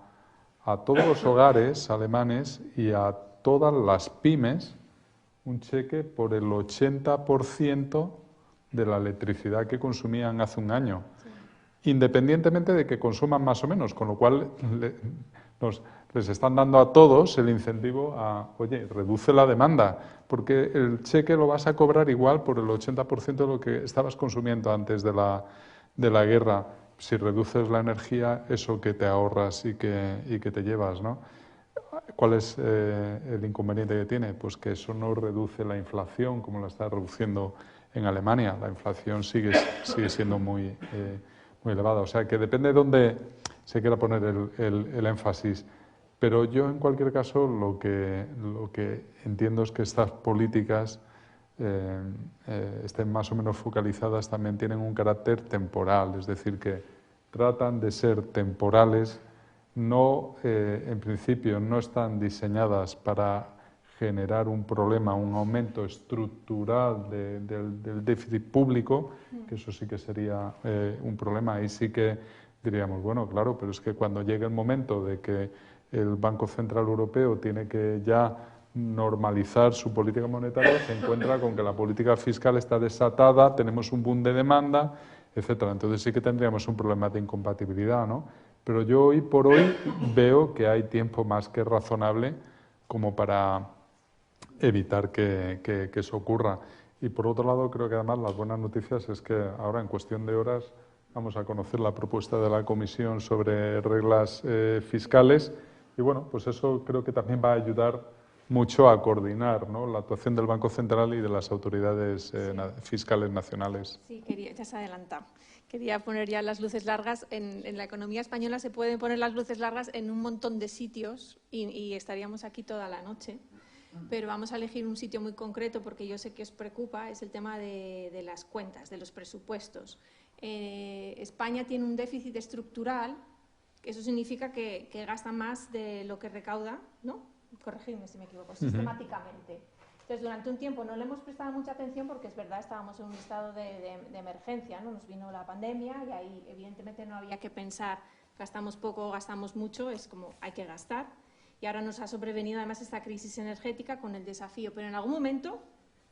a todos los hogares alemanes y a todas las pymes un cheque por el 80% de la electricidad que consumían hace un año, independientemente de que consuman más o menos, con lo cual les están dando a todos el incentivo a, oye, reduce la demanda, porque el cheque lo vas a cobrar igual por el 80% de lo que estabas consumiendo antes de la guerra. Si reduces la energía, eso que te ahorras y que te llevas, ¿no? ¿Cuál es el inconveniente que tiene? Pues que eso no reduce la inflación como la está reduciendo en Alemania. La inflación sigue siendo muy elevada. O sea que depende de dónde se quiera poner el énfasis. Pero yo, en cualquier caso, lo que entiendo es que estas políticas estén más o menos focalizadas, también tienen un carácter temporal, es decir, que tratan de ser temporales, no, en principio no están diseñadas para generar un problema, un aumento estructural del déficit público, que eso sí que sería un problema. Ahí sí que diríamos, bueno, claro, pero es que cuando llegue el momento de que el Banco Central Europeo tiene que ya normalizar su política monetaria, se encuentra con que la política fiscal está desatada, tenemos un boom de demanda, etcétera. Entonces sí que tendríamos un problema de incompatibilidad, ¿no? Pero yo hoy por hoy veo que hay tiempo más que razonable como para evitar que eso ocurra. Y por otro lado, creo que además las buenas noticias es que ahora, en cuestión de horas, vamos a conocer la propuesta de la Comisión sobre reglas fiscales. Y bueno, pues eso creo que también va a ayudar mucho a coordinar, ¿no?, la actuación del Banco Central y de las autoridades fiscales nacionales. Sí, ya se ha adelantado. Quería poner ya las luces largas. En la economía española se pueden poner las luces largas en un montón de sitios y estaríamos aquí toda la noche. Pero vamos a elegir un sitio muy concreto porque yo sé que os preocupa, es el tema de las cuentas, de los presupuestos. España tiene un déficit estructural, eso significa que gasta más de lo que recauda, ¿no? Corregidme si me equivoco, sistemáticamente. Entonces, durante un tiempo no le hemos prestado mucha atención porque es verdad, estábamos en un estado de emergencia, ¿no? Nos vino la pandemia y ahí evidentemente no había que pensar, gastamos poco o gastamos mucho, es como hay que gastar. Y ahora nos ha sobrevenido además esta crisis energética con el desafío, pero en algún momento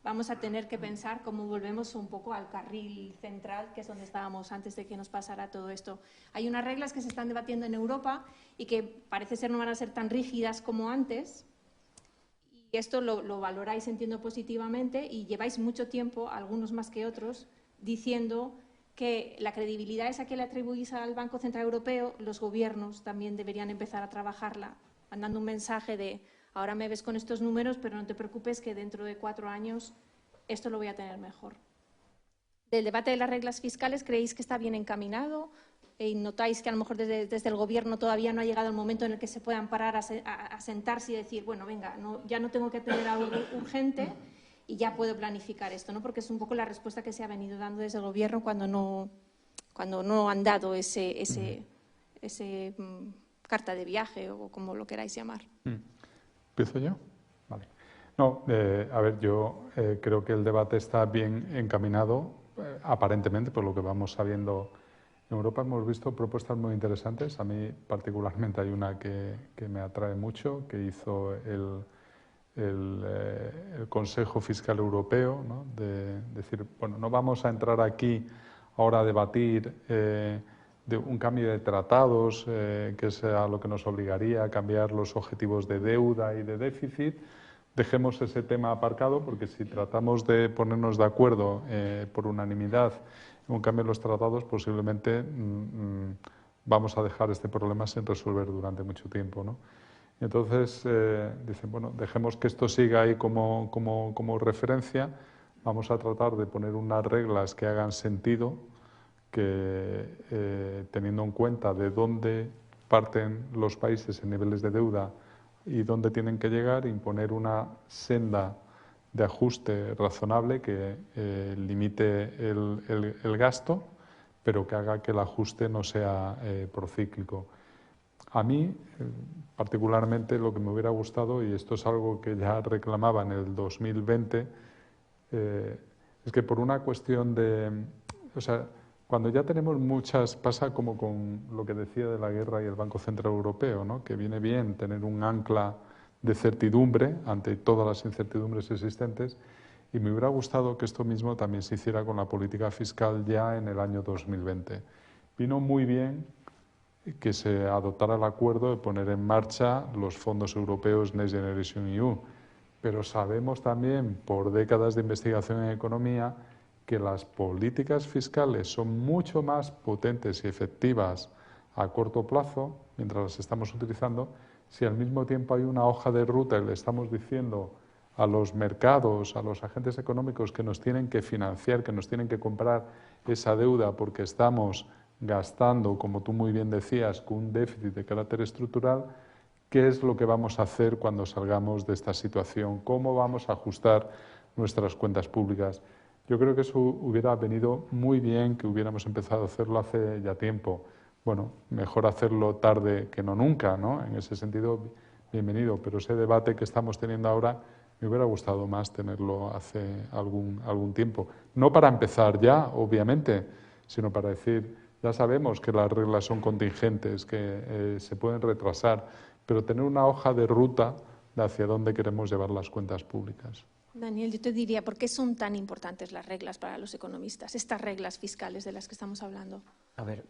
vamos a tener que pensar cómo volvemos un poco al carril central, que es donde estábamos antes de que nos pasara todo esto. Hay unas reglas que se están debatiendo en Europa y que parece ser no van a ser tan rígidas como antes, y esto lo valoráis, entiendo, positivamente, y lleváis mucho tiempo, algunos más que otros, diciendo que la credibilidad esa que le atribuís al Banco Central Europeo, los gobiernos también deberían empezar a trabajarla, mandando un mensaje de ahora me ves con estos números, pero no te preocupes que dentro de 4 años esto lo voy a tener mejor. Del debate de las reglas fiscales, ¿creéis que está bien encaminado? ¿Notáis que a lo mejor desde el Gobierno todavía no ha llegado el momento en el que se puedan parar a sentarse y decir, bueno, venga, ya no tengo que tener algo urgente y ya puedo planificar esto, ¿no? Porque es un poco la respuesta que se ha venido dando desde el Gobierno cuando no han dado ese carta de viaje o como lo queráis llamar. ¿Empiezo yo? Vale. No, a ver, yo creo que el debate está bien encaminado, aparentemente, por lo que vamos sabiendo. En Europa hemos visto propuestas muy interesantes. A mí particularmente hay una que me atrae mucho, que hizo el Consejo Fiscal Europeo, ¿no? De decir, bueno, no vamos a entrar aquí ahora a debatir de un cambio de tratados, que es a lo que nos obligaría a cambiar los objetivos de deuda y de déficit. Dejemos ese tema aparcado, porque si tratamos de ponernos de acuerdo por unanimidad en un cambio de los tratados, posiblemente vamos a dejar este problema sin resolver durante mucho tiempo, ¿no? Entonces, dicen, bueno, dejemos que esto siga ahí como referencia, vamos a tratar de poner unas reglas que hagan sentido, que teniendo en cuenta de dónde parten los países en niveles de deuda y dónde tienen que llegar, imponer una senda de ajuste razonable que limite el gasto, pero que haga que el ajuste no sea procíclico. A mí, particularmente, lo que me hubiera gustado, y esto es algo que ya reclamaba en el 2020, es que por una cuestión de... O sea, cuando ya tenemos muchas, pasa como con lo que decía de la guerra y el Banco Central Europeo, ¿no? Que viene bien tener un ancla de certidumbre ante todas las incertidumbres existentes, y me hubiera gustado que esto mismo también se hiciera con la política fiscal ya en el año 2020. Vino muy bien que se adoptara el acuerdo de poner en marcha los fondos europeos Next Generation EU, pero sabemos también por décadas de investigación en economía que las políticas fiscales son mucho más potentes y efectivas a corto plazo, mientras las estamos utilizando, si al mismo tiempo hay una hoja de ruta y le estamos diciendo a los mercados, a los agentes económicos que nos tienen que financiar, que nos tienen que comprar esa deuda porque estamos gastando, como tú muy bien decías, con un déficit de carácter estructural, ¿qué es lo que vamos a hacer cuando salgamos de esta situación? ¿Cómo vamos a ajustar nuestras cuentas públicas? Yo creo que eso hubiera venido muy bien, que hubiéramos empezado a hacerlo hace ya tiempo. Bueno, mejor hacerlo tarde que no nunca, ¿no? En ese sentido, bienvenido, pero ese debate que estamos teniendo ahora me hubiera gustado más tenerlo hace algún tiempo. No para empezar ya, obviamente, sino para decir, ya sabemos que las reglas son contingentes, que se pueden retrasar, pero tener una hoja de ruta de hacia dónde queremos llevar las cuentas públicas. Daniel, yo te diría, ¿por qué son tan importantes las reglas para los economistas, estas reglas fiscales de las que estamos hablando? A ver,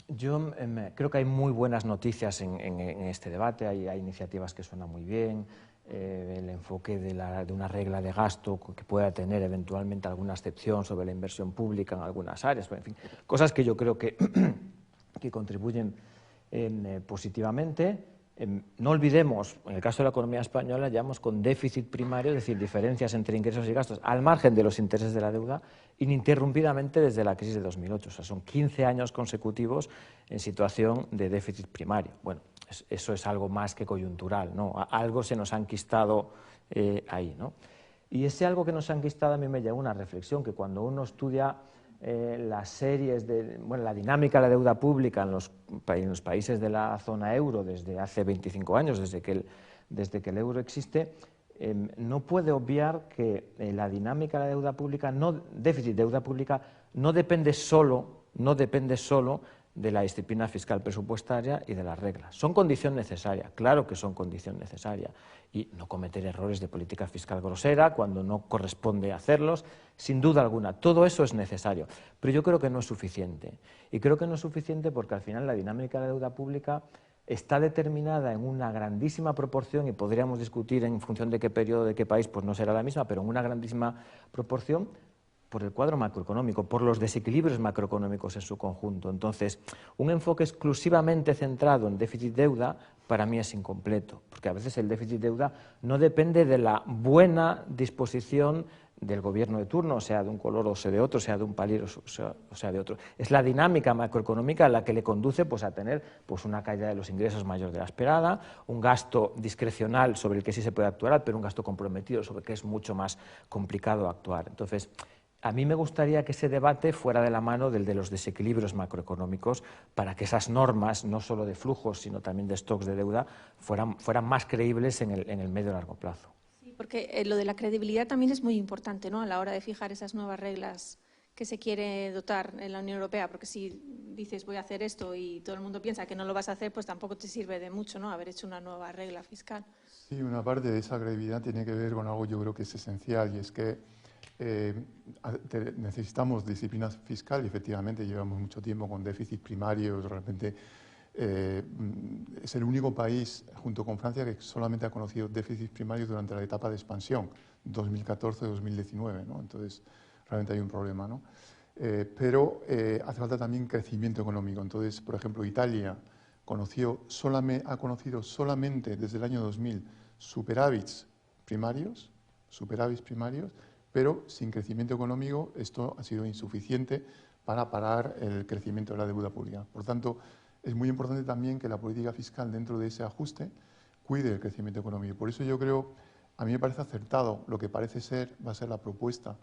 yo creo que hay muy buenas noticias en este debate, hay iniciativas que suenan muy bien, el enfoque de una regla de gasto que pueda tener eventualmente alguna excepción sobre la inversión pública en algunas áreas, en fin, cosas que yo creo que contribuyen positivamente. No olvidemos, en el caso de la economía española, llevamos con déficit primario, es decir, diferencias entre ingresos y gastos al margen de los intereses de la deuda, ininterrumpidamente desde la crisis de 2008. O sea, son 15 años consecutivos en situación de déficit primario. Bueno, eso es algo más que coyuntural, ¿no? Algo se nos ha enquistado ahí, ¿no? Y ese algo que nos ha enquistado a mí me lleva a una reflexión, que cuando uno estudia las series la dinámica de la deuda pública en los países de la zona euro desde hace 25 años, desde que el euro existe, no puede obviar que la dinámica de la deuda pública, déficit de deuda pública, no depende solo de la disciplina fiscal presupuestaria y de las reglas. Son condición necesaria, claro que son condición necesaria, y no cometer errores de política fiscal grosera cuando no corresponde hacerlos, sin duda alguna, todo eso es necesario, pero yo creo que no es suficiente, y creo que no es suficiente porque al final la dinámica de la deuda pública está determinada en una grandísima proporción, y podríamos discutir en función de qué periodo, de qué país, pues no será la misma, pero en una grandísima proporción, por el cuadro macroeconómico, por los desequilibrios macroeconómicos en su conjunto. Entonces, un enfoque exclusivamente centrado en déficit-deuda para mí es incompleto, porque a veces el déficit-deuda no depende de la buena disposición del gobierno de turno, sea de un color o sea de otro, sea de un país o sea de otro. Es la dinámica macroeconómica la que le conduce pues, a tener pues, una caída de los ingresos mayor de la esperada, un gasto discrecional sobre el que sí se puede actuar, pero un gasto comprometido sobre el que es mucho más complicado actuar. Entonces, a mí me gustaría que ese debate fuera de la mano del de los desequilibrios macroeconómicos para que esas normas, no solo de flujos, sino también de stocks de deuda, fueran más creíbles en el medio y largo plazo. Sí, porque lo de la credibilidad también es muy importante, ¿no?, a la hora de fijar esas nuevas reglas que se quiere dotar en la Unión Europea, porque si dices voy a hacer esto y todo el mundo piensa que no lo vas a hacer, pues tampoco te sirve de mucho, ¿no?, haber hecho una nueva regla fiscal. Sí, una parte de esa credibilidad tiene que ver con algo yo creo que es esencial, y es que necesitamos disciplina fiscal, y efectivamente llevamos mucho tiempo con déficit primarios. Realmente es el único país, junto con Francia, que solamente ha conocido déficit primarios durante la etapa de expansión, 2014-2019, ¿no? Entonces, realmente hay un problema, ¿no? Pero hace falta también crecimiento económico. Entonces, por ejemplo, Italia ha conocido solamente desde el año 2000 superávits primarios, pero sin crecimiento económico esto ha sido insuficiente para parar el crecimiento de la deuda pública. Por tanto, es muy importante también que la política fiscal dentro de ese ajuste cuide el crecimiento económico. Por eso yo creo, a mí me parece acertado lo que va a ser la propuesta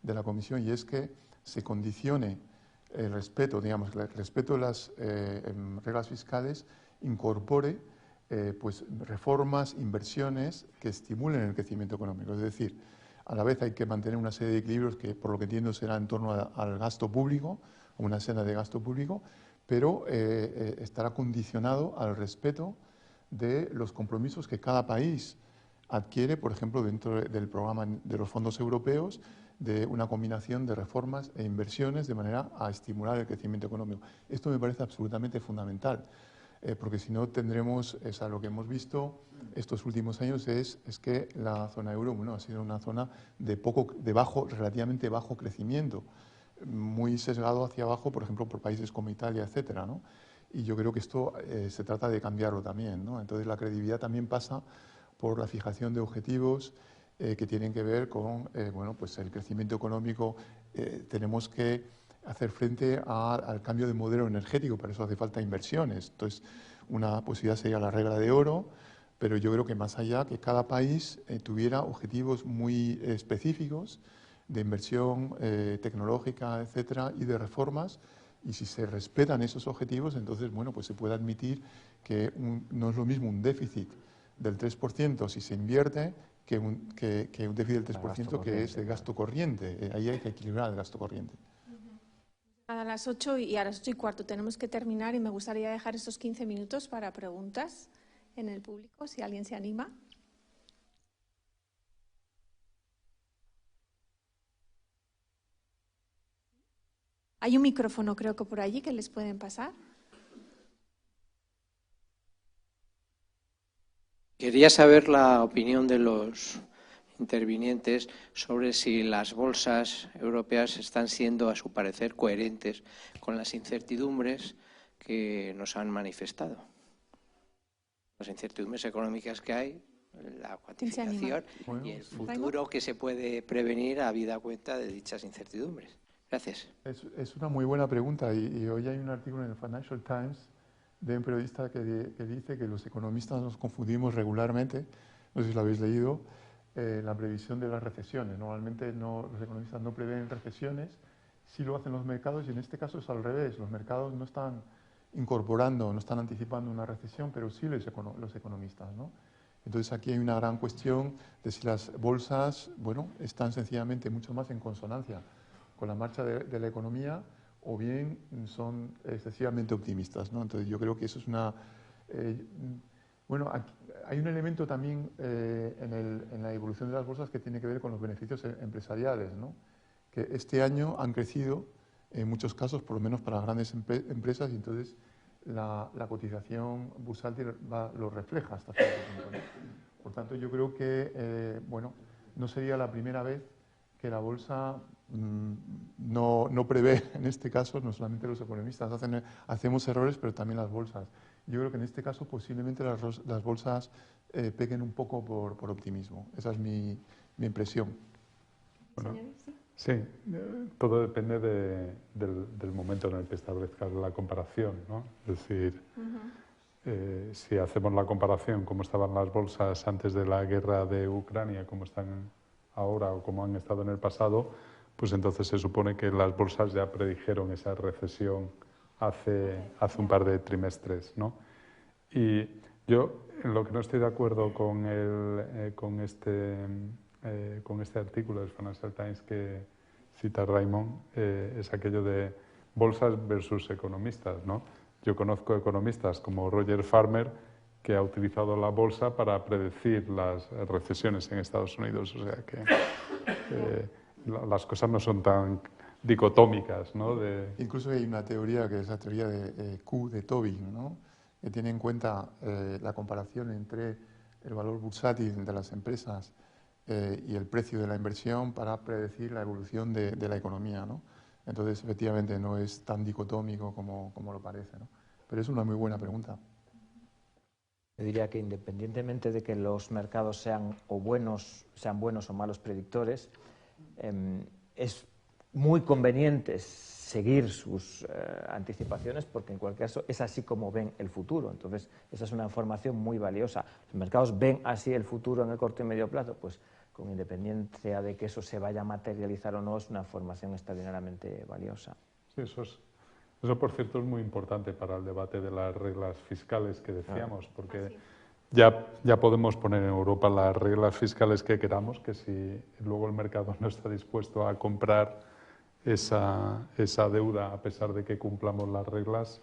de la Comisión, y es que se condicione el respeto, digamos, el respeto de las reglas fiscales incorpore pues reformas, inversiones que estimulen el crecimiento económico. Es decir, a la vez hay que mantener una serie de equilibrios que, por lo que entiendo, será en torno al gasto público, una senda de gasto público, pero estará condicionado al respeto de los compromisos que cada país adquiere, por ejemplo, dentro del programa de los fondos europeos, de una combinación de reformas e inversiones de manera a estimular el crecimiento económico. Esto me parece absolutamente fundamental, porque si no tendremos, lo que hemos visto estos últimos años es que la zona euro, bueno, ha sido una zona de relativamente bajo crecimiento, muy sesgado hacia abajo, por ejemplo, por países como Italia, etcétera, ¿no? Y yo creo que esto se trata de cambiarlo también, ¿no? Entonces la credibilidad también pasa por la fijación de objetivos que tienen que ver con bueno, pues el crecimiento económico. Tenemos que hacer frente al cambio de modelo energético, para eso hace falta inversiones. Entonces, una posibilidad sería la regla de oro, pero yo creo que más allá, que cada país tuviera objetivos muy específicos de inversión tecnológica, etcétera, y de reformas. Y si se respetan esos objetivos, entonces, bueno, pues se puede admitir que no es lo mismo un déficit del 3% si se invierte que un déficit del 3% que es de gasto corriente. Ahí hay que equilibrar el gasto corriente. A las 8 y a las 8:15 tenemos que terminar y me gustaría dejar estos 15 minutos para preguntas en el público, si alguien se anima. Hay un micrófono, creo que por allí, que les pueden pasar. Quería saber la opinión de los intervinientes sobre si las bolsas europeas están siendo, a su parecer, coherentes con las incertidumbres que nos han manifestado. Las incertidumbres económicas que hay, la cuantificación y el futuro que se puede prevenir habida cuenta de dichas incertidumbres. Gracias. Es una muy buena pregunta y hoy hay un artículo en el Financial Times de un periodista que dice que los economistas nos confundimos regularmente, no sé si lo habéis leído, la previsión de las recesiones. Normalmente los economistas no prevén recesiones, sí lo hacen los mercados, y en este caso es al revés. Los mercados no están incorporando, no están anticipando una recesión, pero sí los economistas, ¿no? Entonces aquí hay una gran cuestión de si las bolsas, bueno, están sencillamente mucho más en consonancia con la marcha de la economía, o bien son excesivamente optimistas, ¿no? Entonces yo creo que eso es una... bueno, hay un elemento también en la evolución de las bolsas que tiene que ver con los beneficios empresariales, ¿no? Que este año han crecido, en muchos casos, por lo menos para grandes empresas, y entonces la cotización bursátil lo refleja hasta cierto punto, ¿no? Por tanto, yo creo que bueno, no sería la primera vez que la bolsa no prevé, en este caso, no solamente los economistas hacemos errores, pero también las bolsas. Yo creo que en este caso posiblemente las bolsas pequen un poco por optimismo. Esa es mi impresión. Bueno, sí, todo depende del momento en el que establezcas la comparación, ¿no? Es decir, si hacemos la comparación como estaban las bolsas antes de la guerra de Ucrania, como están ahora o como han estado en el pasado, pues entonces se supone que las bolsas ya predijeron esa recesión hace un par de trimestres, ¿no? Y yo, en lo que no estoy de acuerdo con este artículo del Financial Times que cita Raymond, es aquello de bolsas versus economistas, ¿no? Yo conozco economistas como Roger Farmer, que ha utilizado la bolsa para predecir las recesiones en Estados Unidos. O sea que las cosas no son tan dicotómicas, ¿no? Incluso hay una teoría que es la teoría de Q de Tobin, ¿no? Que tiene en cuenta la comparación entre el valor bursátil de las empresas y el precio de la inversión para predecir la evolución de la economía, ¿no? Entonces, efectivamente, no es tan dicotómico como lo parece, ¿no? Pero es una muy buena pregunta. Yo diría que independientemente de que los mercados sean buenos o malos predictores, es muy conveniente seguir sus anticipaciones, porque en cualquier caso es así como ven el futuro. Entonces, esa es una información muy valiosa. Los mercados ven así el futuro en el corto y medio plazo, pues con independencia de que eso se vaya a materializar o no, es una información extraordinariamente valiosa. Sí, eso por cierto es muy importante para el debate de las reglas fiscales que decíamos, porque ya podemos poner en Europa las reglas fiscales que queramos, que si luego el mercado no está dispuesto a comprar esa deuda, a pesar de que cumplamos las reglas,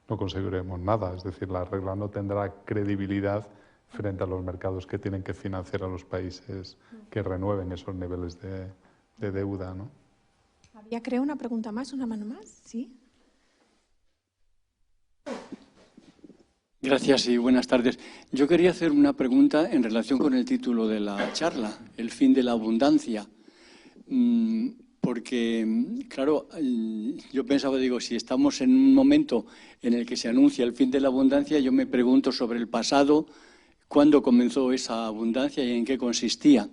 no conseguiremos nada. Es decir, la regla no tendrá credibilidad frente a los mercados que tienen que financiar a los países que renueven esos niveles de deuda, ¿no? Había, creo, una pregunta más, una mano más, ¿sí? Gracias y buenas tardes. Yo quería hacer una pregunta en relación con el título de la charla, el fin de la abundancia. Porque, claro, yo pensaba, digo, si estamos en un momento en el que se anuncia el fin de la abundancia, yo me pregunto sobre el pasado, cuándo comenzó esa abundancia y en qué consistía.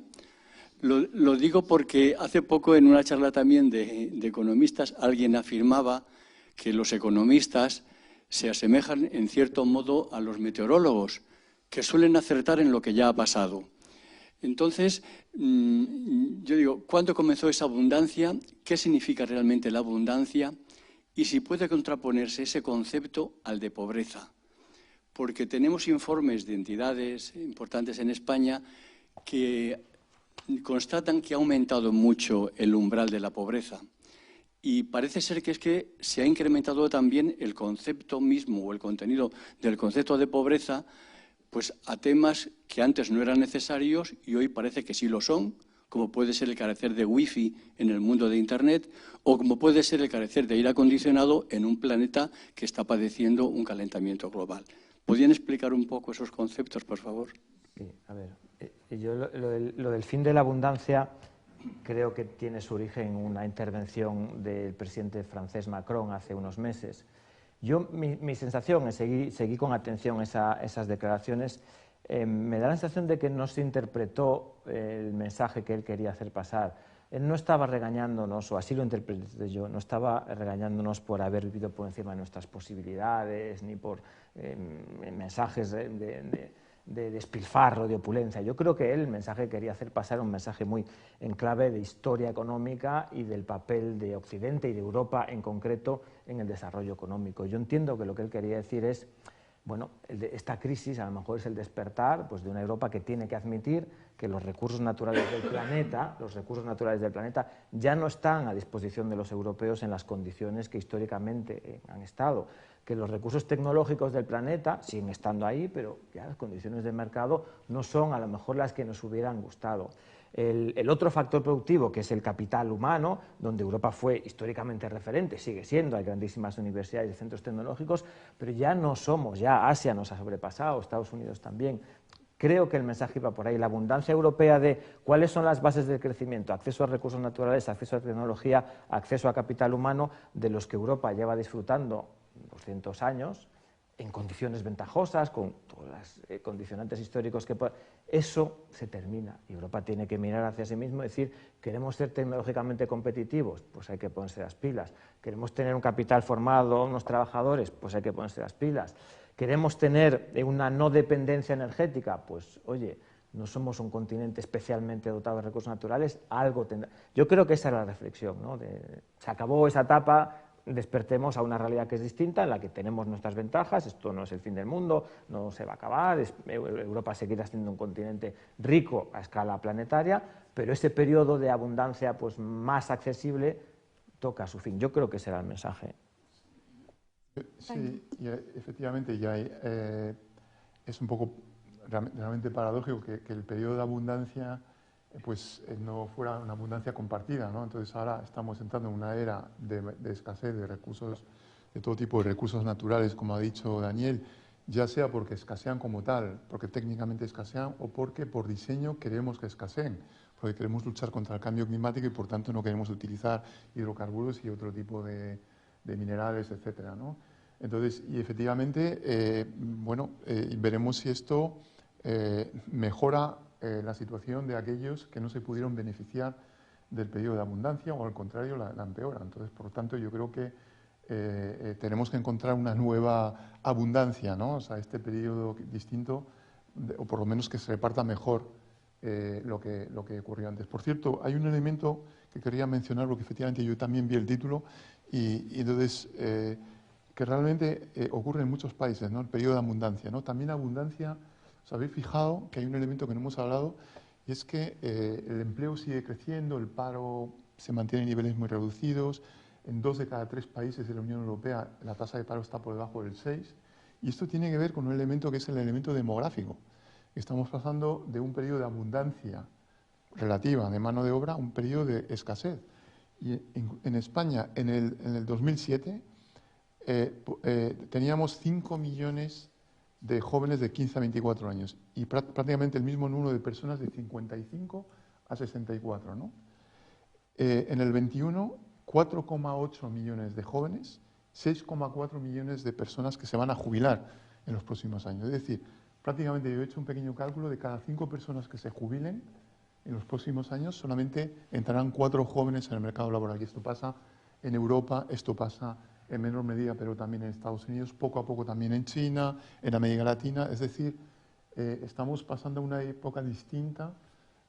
Lo digo porque hace poco en una charla también de economistas alguien afirmaba que los economistas se asemejan en cierto modo a los meteorólogos, que suelen acertar en lo que ya ha pasado. Entonces, yo digo, ¿cuándo comenzó esa abundancia? ¿Qué significa realmente la abundancia? Y si puede contraponerse ese concepto al de pobreza. Porque tenemos informes de entidades importantes en España que constatan que ha aumentado mucho el umbral de la pobreza. Y parece ser que es que se ha incrementado también el concepto mismo o el contenido del concepto de pobreza, pues a temas que antes no eran necesarios y hoy parece que sí lo son, como puede ser el carecer de wifi en el mundo de Internet o como puede ser el carecer de aire acondicionado en un planeta que está padeciendo un calentamiento global. ¿Podrían explicar un poco esos conceptos, por favor? Sí, a ver, yo lo del fin de la abundancia creo que tiene su origen en una intervención del presidente francés Macron hace unos meses. Mi sensación, seguí con atención esas declaraciones, me da la sensación de que no se interpretó el mensaje que él quería hacer pasar. Él no estaba regañándonos, o así lo interpreté yo, no estaba regañándonos por haber vivido por encima de nuestras posibilidades, ni por mensajes de despilfarro, de opulencia. Yo creo que él, el mensaje que quería hacer pasar, un mensaje muy en clave de historia económica y del papel de Occidente y de Europa en concreto en el desarrollo económico. Yo entiendo que lo que él quería decir es, bueno, esta crisis a lo mejor es el despertar pues, de una Europa que tiene que admitir que los recursos naturales del planeta, ya no están a disposición de los europeos en las condiciones que históricamente han estado, que los recursos tecnológicos del planeta siguen estando ahí, pero ya las condiciones de mercado no son a lo mejor las que nos hubieran gustado. El otro factor productivo, que es el capital humano, donde Europa fue históricamente referente, sigue siendo, hay grandísimas universidades y centros tecnológicos, pero ya no somos, ya Asia nos ha sobrepasado, Estados Unidos también. Creo que el mensaje iba por ahí, la abundancia europea de cuáles son las bases del crecimiento, acceso a recursos naturales, acceso a tecnología, acceso a capital humano, de los que Europa lleva disfrutando 200 años, en condiciones ventajosas, con todas las condicionantes históricos que eso se termina. Y Europa tiene que mirar hacia sí mismo y decir, ¿queremos ser tecnológicamente competitivos? Pues hay que ponerse las pilas. ¿Queremos tener un capital formado, unos trabajadores? Pues hay que ponerse las pilas. ¿Queremos tener una no dependencia energética? Pues, oye, no somos un continente especialmente dotado de recursos naturales, algo tendrá. Yo creo que esa era la reflexión, ¿no? Se acabó esa etapa, despertemos a una realidad que es distinta, en la que tenemos nuestras ventajas, esto no es el fin del mundo, no se va a acabar, Europa seguirá siendo un continente rico a escala planetaria, pero ese periodo de abundancia pues, más accesible toca a su fin. Yo creo que ese era el mensaje. Sí, y efectivamente ya es un poco realmente paradójico que el periodo de abundancia pues no fuera una abundancia compartida, ¿no? Entonces ahora estamos entrando en una era de escasez de recursos, de todo tipo de recursos naturales, como ha dicho Daniel, ya sea porque escasean como tal, porque técnicamente escasean, o porque por diseño queremos que escaseen, porque queremos luchar contra el cambio climático y por tanto no queremos utilizar hidrocarburos y otro tipo de minerales, etcétera, ¿no? Entonces, y efectivamente, veremos si esto mejora la situación de aquellos que no se pudieron beneficiar del periodo de abundancia o al contrario la empeora. Entonces, por lo tanto, yo creo que tenemos que encontrar una nueva abundancia, ¿no? O sea, este periodo distinto, o por lo menos que se reparta mejor lo que ocurrió antes. Por cierto, hay un elemento que quería mencionar, porque efectivamente yo también vi el título, y entonces que realmente ocurre en muchos países, ¿no? El periodo de abundancia, ¿no? También abundancia. ¿Os habéis fijado que hay un elemento que no hemos hablado y es que el empleo sigue creciendo, el paro se mantienen niveles muy reducidos. En 2 de cada 3 países de la Unión Europea la tasa de paro está por debajo del 6. Y esto tiene que ver con un elemento que es el elemento demográfico. Estamos pasando de un periodo de abundancia relativa de mano de obra a un periodo de escasez. Y en España, en el 2007, teníamos 5 millones de jóvenes de 15 a 24 años y prácticamente el mismo número de personas de 55 a 64, ¿no? En el 21, 4,8 millones de jóvenes, 6,4 millones de personas que se van a jubilar en los próximos años. Es decir, prácticamente yo he hecho un pequeño cálculo de cada 5 personas que se jubilen en los próximos años, solamente entrarán 4 jóvenes en el mercado laboral. Y esto pasa en Europa, esto pasa en menor medida, pero también en Estados Unidos, poco a poco también en China, en América Latina. Es decir, estamos pasando a una época distinta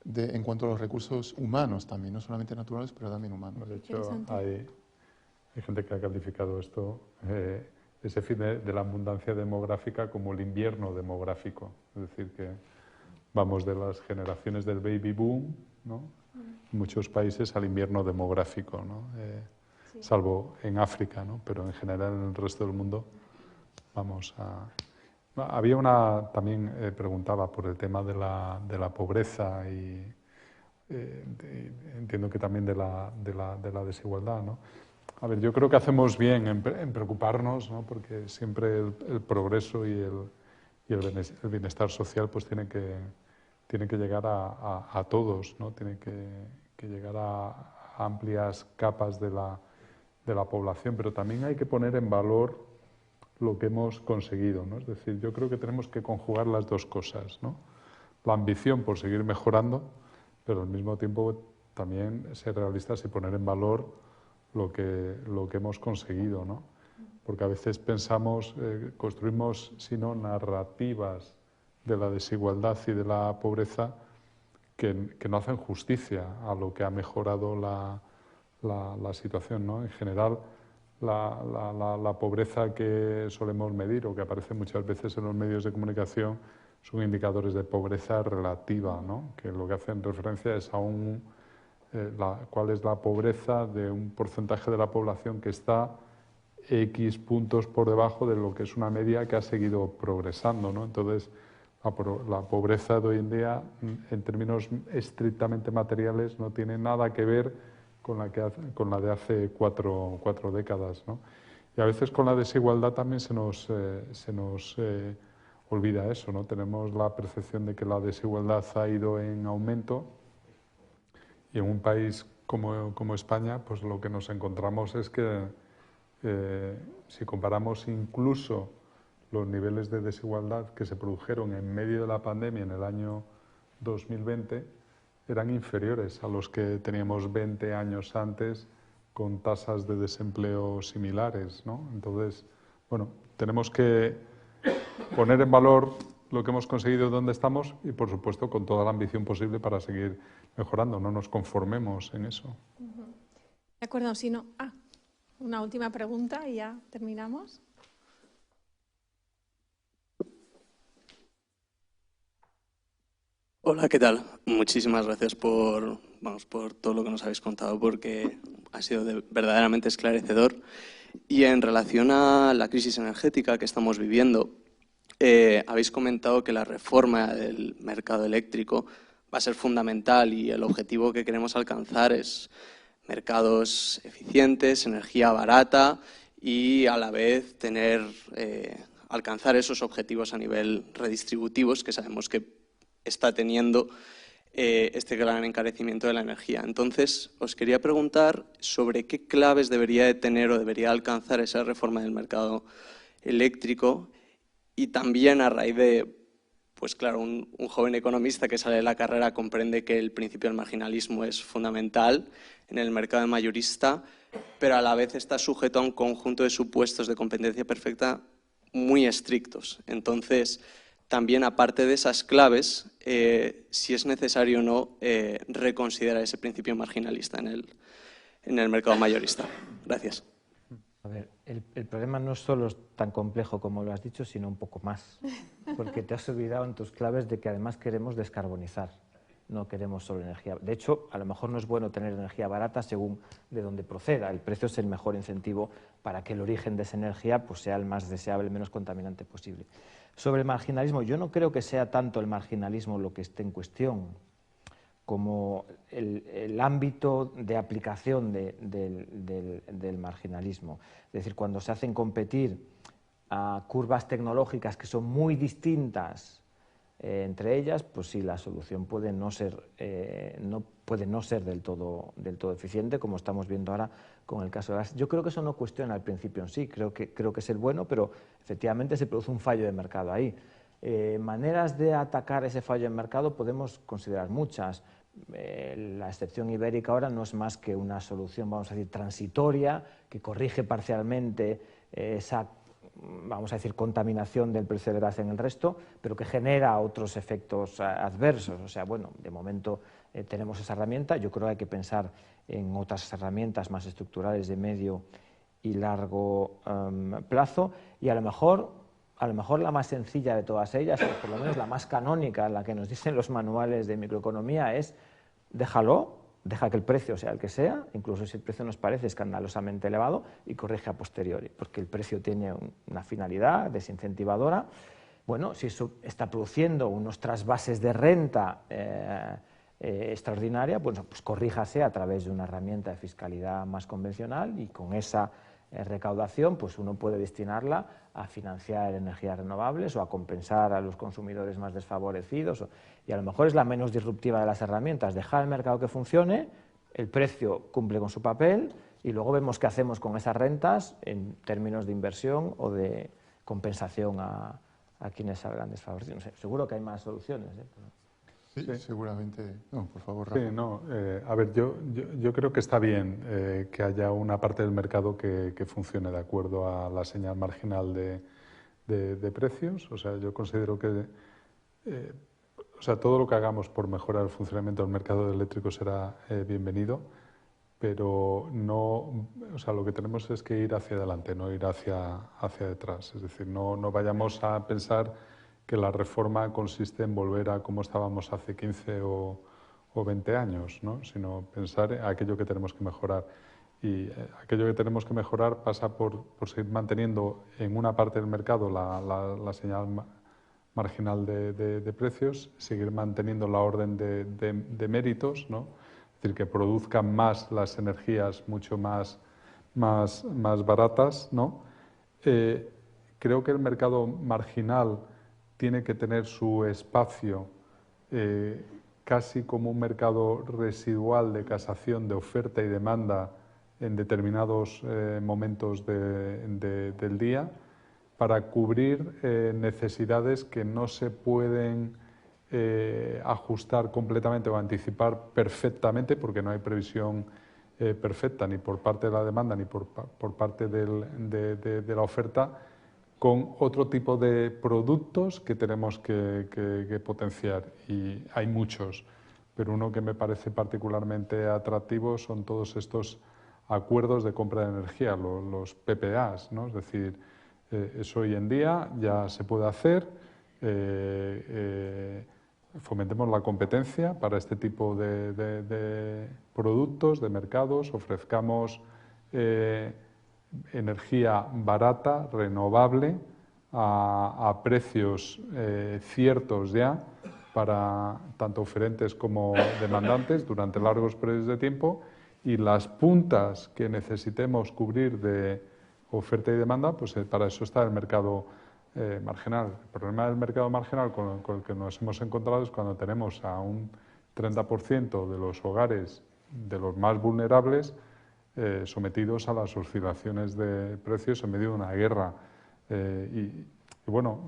en cuanto a los recursos humanos también, no solamente naturales, pero también humanos. De hecho, hay gente que ha calificado esto, ese fin de la abundancia demográfica como el invierno demográfico. Es decir, que vamos de las generaciones del baby boom, ¿no? En muchos países al invierno demográfico, ¿no? Sí. Salvo en África, ¿no? Pero en general en el resto del mundo vamos a... Había también preguntaba por el tema de la pobreza y entiendo que también de la desigualdad, ¿no? A ver, yo creo que hacemos bien en preocuparnos, ¿no? Porque siempre el progreso y el bienestar social pues tiene que llegar a todos, ¿no? Tiene que llegar a amplias capas de la población, pero también hay que poner en valor lo que hemos conseguido, ¿no? Es decir, yo creo que tenemos que conjugar las dos cosas, ¿no? La ambición por seguir mejorando, pero al mismo tiempo también ser realistas y poner en valor lo que hemos conseguido, ¿no? Porque a veces pensamos, construimos, si no, narrativas de la desigualdad y de la pobreza que no hacen justicia a lo que ha mejorado la situación, ¿no? En general, la pobreza que solemos medir o que aparece muchas veces en los medios de comunicación son indicadores de pobreza relativa, ¿no? Que lo que hacen referencia es a cuál es la pobreza de un porcentaje de la población que está X puntos por debajo de lo que es una media que ha seguido progresando, ¿no? Entonces, la pobreza de hoy en día, en términos estrictamente materiales, no tiene nada que ver con la de hace cuatro décadas, ¿no? Y a veces con la desigualdad también se nos olvida eso, ¿no? Tenemos la percepción de que la desigualdad ha ido en aumento y en un país como España, pues lo que nos encontramos es que si comparamos incluso los niveles de desigualdad que se produjeron en medio de la pandemia en el año 2020, eran inferiores a los que teníamos 20 años antes con tasas de desempleo similares, ¿no? Entonces, bueno, tenemos que poner en valor lo que hemos conseguido y dónde estamos y, por supuesto, con toda la ambición posible para seguir mejorando. No nos conformemos en eso. De acuerdo, si no... una última pregunta y ya terminamos. Hola, ¿qué tal? Muchísimas gracias por todo lo que nos habéis contado, porque ha sido verdaderamente esclarecedor. Y en relación a la crisis energética que estamos viviendo, habéis comentado que la reforma del mercado eléctrico va a ser fundamental y el objetivo que queremos alcanzar es mercados eficientes, energía barata y a la vez alcanzar esos objetivos a nivel redistributivos que sabemos que está teniendo este gran encarecimiento de la energía. Entonces, os quería preguntar sobre qué claves debería de tener o debería alcanzar esa reforma del mercado eléctrico y también a raíz de, pues claro, un joven economista que sale de la carrera comprende que el principio del marginalismo es fundamental en el mercado mayorista, pero a la vez está sujeto a un conjunto de supuestos de competencia perfecta muy estrictos. Entonces, también, aparte de esas claves, si es necesario o no reconsiderar ese principio marginalista en el mercado mayorista. Gracias. A ver, el problema no solo es tan complejo como lo has dicho, sino un poco más. Porque te has olvidado en tus claves de que además queremos descarbonizar. no queremos solo energía. De hecho, a lo mejor no es bueno tener energía barata según de dónde proceda. El precio es el mejor incentivo para que el origen de esa energía pues, sea el más deseable, el menos contaminante posible. Sobre el marginalismo, yo no creo que sea tanto el marginalismo lo que esté en cuestión como el ámbito de aplicación del marginalismo. Es decir, cuando se hacen competir a curvas tecnológicas que son muy distintas entre ellas, pues sí, la solución puede no ser del todo eficiente, como estamos viendo ahora con el caso de gas. Yo creo que eso no cuestiona el principio en sí, creo que es el bueno, pero efectivamente se produce un fallo de mercado ahí. Maneras de atacar ese fallo de mercado podemos considerar muchas. La excepción ibérica ahora no es más que una solución, vamos a decir, transitoria, que corrige parcialmente esa, vamos a decir, contaminación del precio del gas en el resto, pero que genera otros efectos adversos. O sea, bueno, de momento tenemos esa herramienta. Yo creo que hay que pensar en otras herramientas más estructurales de medio y largo plazo, y a lo mejor la más sencilla de todas ellas, o por lo menos la más canónica, la que nos dicen los manuales de microeconomía, es deja que el precio sea el que sea, incluso si el precio nos parece escandalosamente elevado, y corrige a posteriori, porque el precio tiene una finalidad desincentivadora. Bueno, si eso está produciendo unos trasvases de renta extraordinaria, pues corríjase a través de una herramienta de fiscalidad más convencional, y con esa recaudación pues uno puede destinarla a financiar energías renovables o a compensar a los consumidores más desfavorecidos, y a lo mejor es la menos disruptiva de las herramientas: dejar el mercado que funcione, el precio cumple con su papel y luego vemos qué hacemos con esas rentas en términos de inversión o de compensación a quienes salgan desfavorecidos. No sé, seguro que hay más soluciones, Sí, seguramente. No, por favor, Sí, Rafa. no, a ver, yo creo que está bien que haya una parte del mercado que funcione de acuerdo a la señal marginal de precios. O sea, yo considero que o sea, todo lo que hagamos por mejorar el funcionamiento del mercado eléctrico será bienvenido, pero no, o sea, lo que tenemos es que ir hacia adelante, no ir hacia detrás. Es decir, no vayamos a pensar que la reforma consiste en volver a como estábamos hace 15 o 20 años, ¿no? Sino pensar en aquello que tenemos que mejorar. Y aquello que tenemos que mejorar pasa por seguir manteniendo en una parte del mercado la señal marginal de precios, seguir manteniendo la orden de méritos, ¿no? Es decir, que produzcan más las energías mucho más baratas, ¿no? Creo que el mercado marginal tiene que tener su espacio casi como un mercado residual de casación de oferta y demanda en determinados momentos del día, para cubrir necesidades que no se pueden ajustar completamente o anticipar perfectamente, porque no hay previsión perfecta ni por parte de la demanda ni por parte de la oferta, con otro tipo de productos que tenemos que potenciar. Y hay muchos, pero uno que me parece particularmente atractivo son todos estos acuerdos de compra de energía, los PPAs, ¿no? Es decir, eso hoy en día ya se puede hacer. Fomentemos la competencia para este tipo de productos, de mercados, ofrezcamos energía barata, renovable, a precios ciertos ya, para tanto oferentes como demandantes durante largos periodos de tiempo, y las puntas que necesitemos cubrir de oferta y demanda, pues para eso está el mercado marginal. El problema del mercado marginal con el que nos hemos encontrado es cuando tenemos a un 30% de los hogares, de los más vulnerables, sometidos a las oscilaciones de precios en medio de una guerra. Y bueno,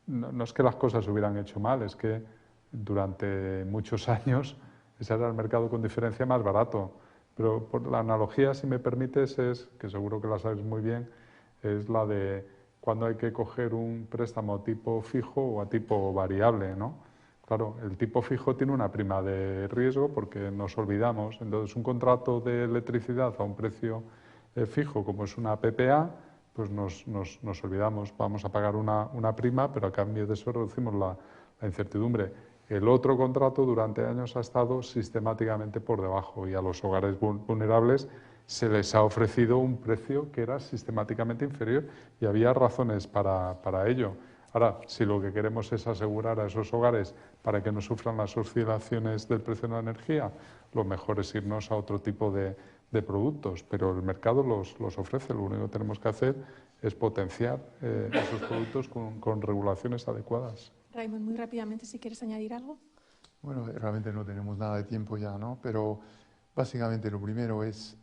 no es que las cosas se hubieran hecho mal, es que durante muchos años ese era el mercado con diferencia más barato. Pero por la analogía, si me permites, es, que seguro que la sabes muy bien, es la de cuando hay que coger un préstamo a tipo fijo o a tipo variable, ¿no? Claro, el tipo fijo tiene una prima de riesgo porque nos olvidamos. Entonces, un contrato de electricidad a un precio fijo, como es una PPA, pues nos olvidamos. Vamos a pagar una prima, pero a cambio de eso reducimos la incertidumbre. El otro contrato durante años ha estado sistemáticamente por debajo y a los hogares vulnerables se les ha ofrecido un precio que era sistemáticamente inferior y había razones para ello. Ahora, si lo que queremos es asegurar a esos hogares para que no sufran las oscilaciones del precio de la energía, lo mejor es irnos a otro tipo de productos, pero el mercado los ofrece. Lo único que tenemos que hacer es potenciar esos productos con regulaciones adecuadas. Raimon, muy rápidamente, si quieres añadir algo. Bueno, realmente no tenemos nada de tiempo ya, ¿no? Pero básicamente lo primero es,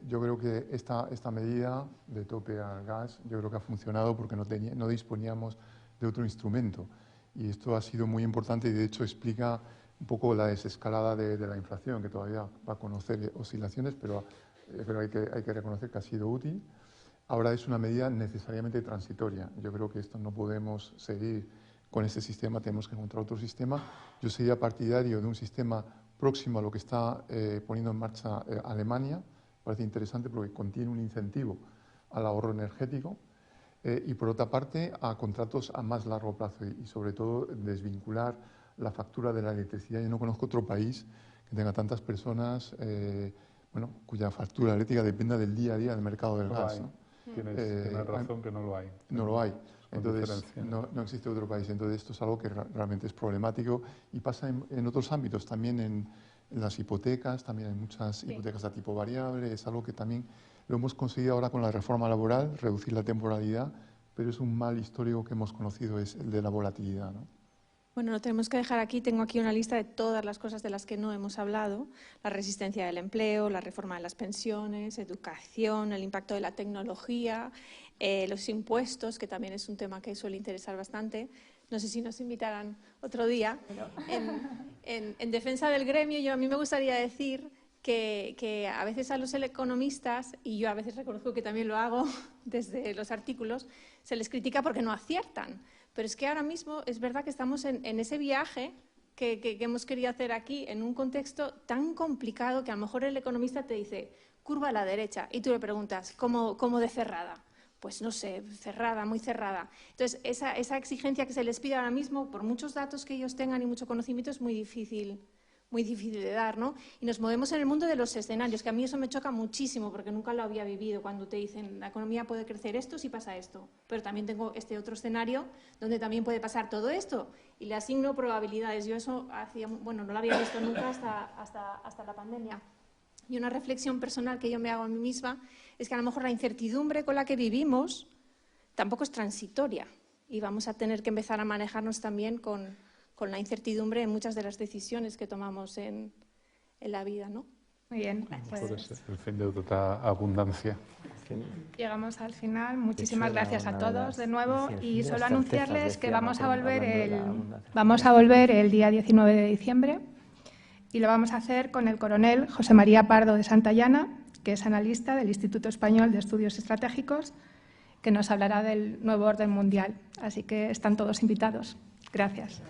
yo creo que esta medida de tope al gas, yo creo que ha funcionado porque no disponíamos de otro instrumento. Y esto ha sido muy importante y de hecho explica un poco la desescalada de la inflación, que todavía va a conocer oscilaciones, pero hay que reconocer que ha sido útil. Ahora es una medida necesariamente transitoria. Yo creo que esto no podemos seguir con este sistema, tenemos que encontrar otro sistema. Yo sería partidario de un sistema próximo a lo que está poniendo en marcha Alemania. Parece interesante porque contiene un incentivo al ahorro energético y, por otra parte, a contratos a más largo plazo y sobre todo, desvincular la factura de la electricidad. Yo no conozco otro país que tenga tantas personas cuya factura eléctrica dependa del día a día del mercado del gas, ¿no? Tienes razón que no lo hay. No lo hay. Entonces, no existe otro país. Entonces, esto es algo que realmente es problemático y pasa en otros ámbitos, también en las hipotecas, también hay muchas hipotecas de tipo variable, es algo que también lo hemos conseguido ahora con la reforma laboral, reducir la temporalidad, pero es un mal histórico que hemos conocido, es el de la volatilidad, ¿no? Bueno, lo tenemos que dejar aquí. Tengo aquí una lista de todas las cosas de las que no hemos hablado. La resistencia del empleo, la reforma de las pensiones, educación, el impacto de la tecnología, los impuestos, que también es un tema que suele interesar bastante. No sé si nos invitarán otro día. En defensa del gremio, a mí me gustaría decir que a veces a los economistas, y yo a veces reconozco que también lo hago desde los artículos, se les critica porque no aciertan. Pero es que ahora mismo es verdad que estamos en ese viaje que hemos querido hacer aquí en un contexto tan complicado que a lo mejor el economista te dice curva a la derecha y tú le preguntas ¿cómo de cerrada? Pues no sé, cerrada, muy cerrada. Entonces esa exigencia que se les pide ahora mismo, por muchos datos que ellos tengan y mucho conocimiento, es muy difícil de dar, ¿no? Y nos movemos en el mundo de los escenarios, que a mí eso me choca muchísimo porque nunca lo había vivido, cuando te dicen la economía puede crecer esto si pasa esto, pero también tengo este otro escenario donde también puede pasar todo esto y le asigno probabilidades. Yo eso no lo había visto nunca hasta la pandemia. Y una reflexión personal que yo me hago a mí misma es que a lo mejor la incertidumbre con la que vivimos tampoco es transitoria y vamos a tener que empezar a manejarnos también con la incertidumbre en muchas de las decisiones que tomamos en la vida, ¿no? Muy bien. Pues el fin de otra abundancia. Llegamos al final. Muchísimas gracias a todos de nuevo y solo anunciarles que vamos a volver el día 19 de diciembre y lo vamos a hacer con el coronel José María Pardo de Santayana, que es analista del Instituto Español de Estudios Estratégicos, que nos hablará del nuevo orden mundial. Así que están todos invitados. Gracias.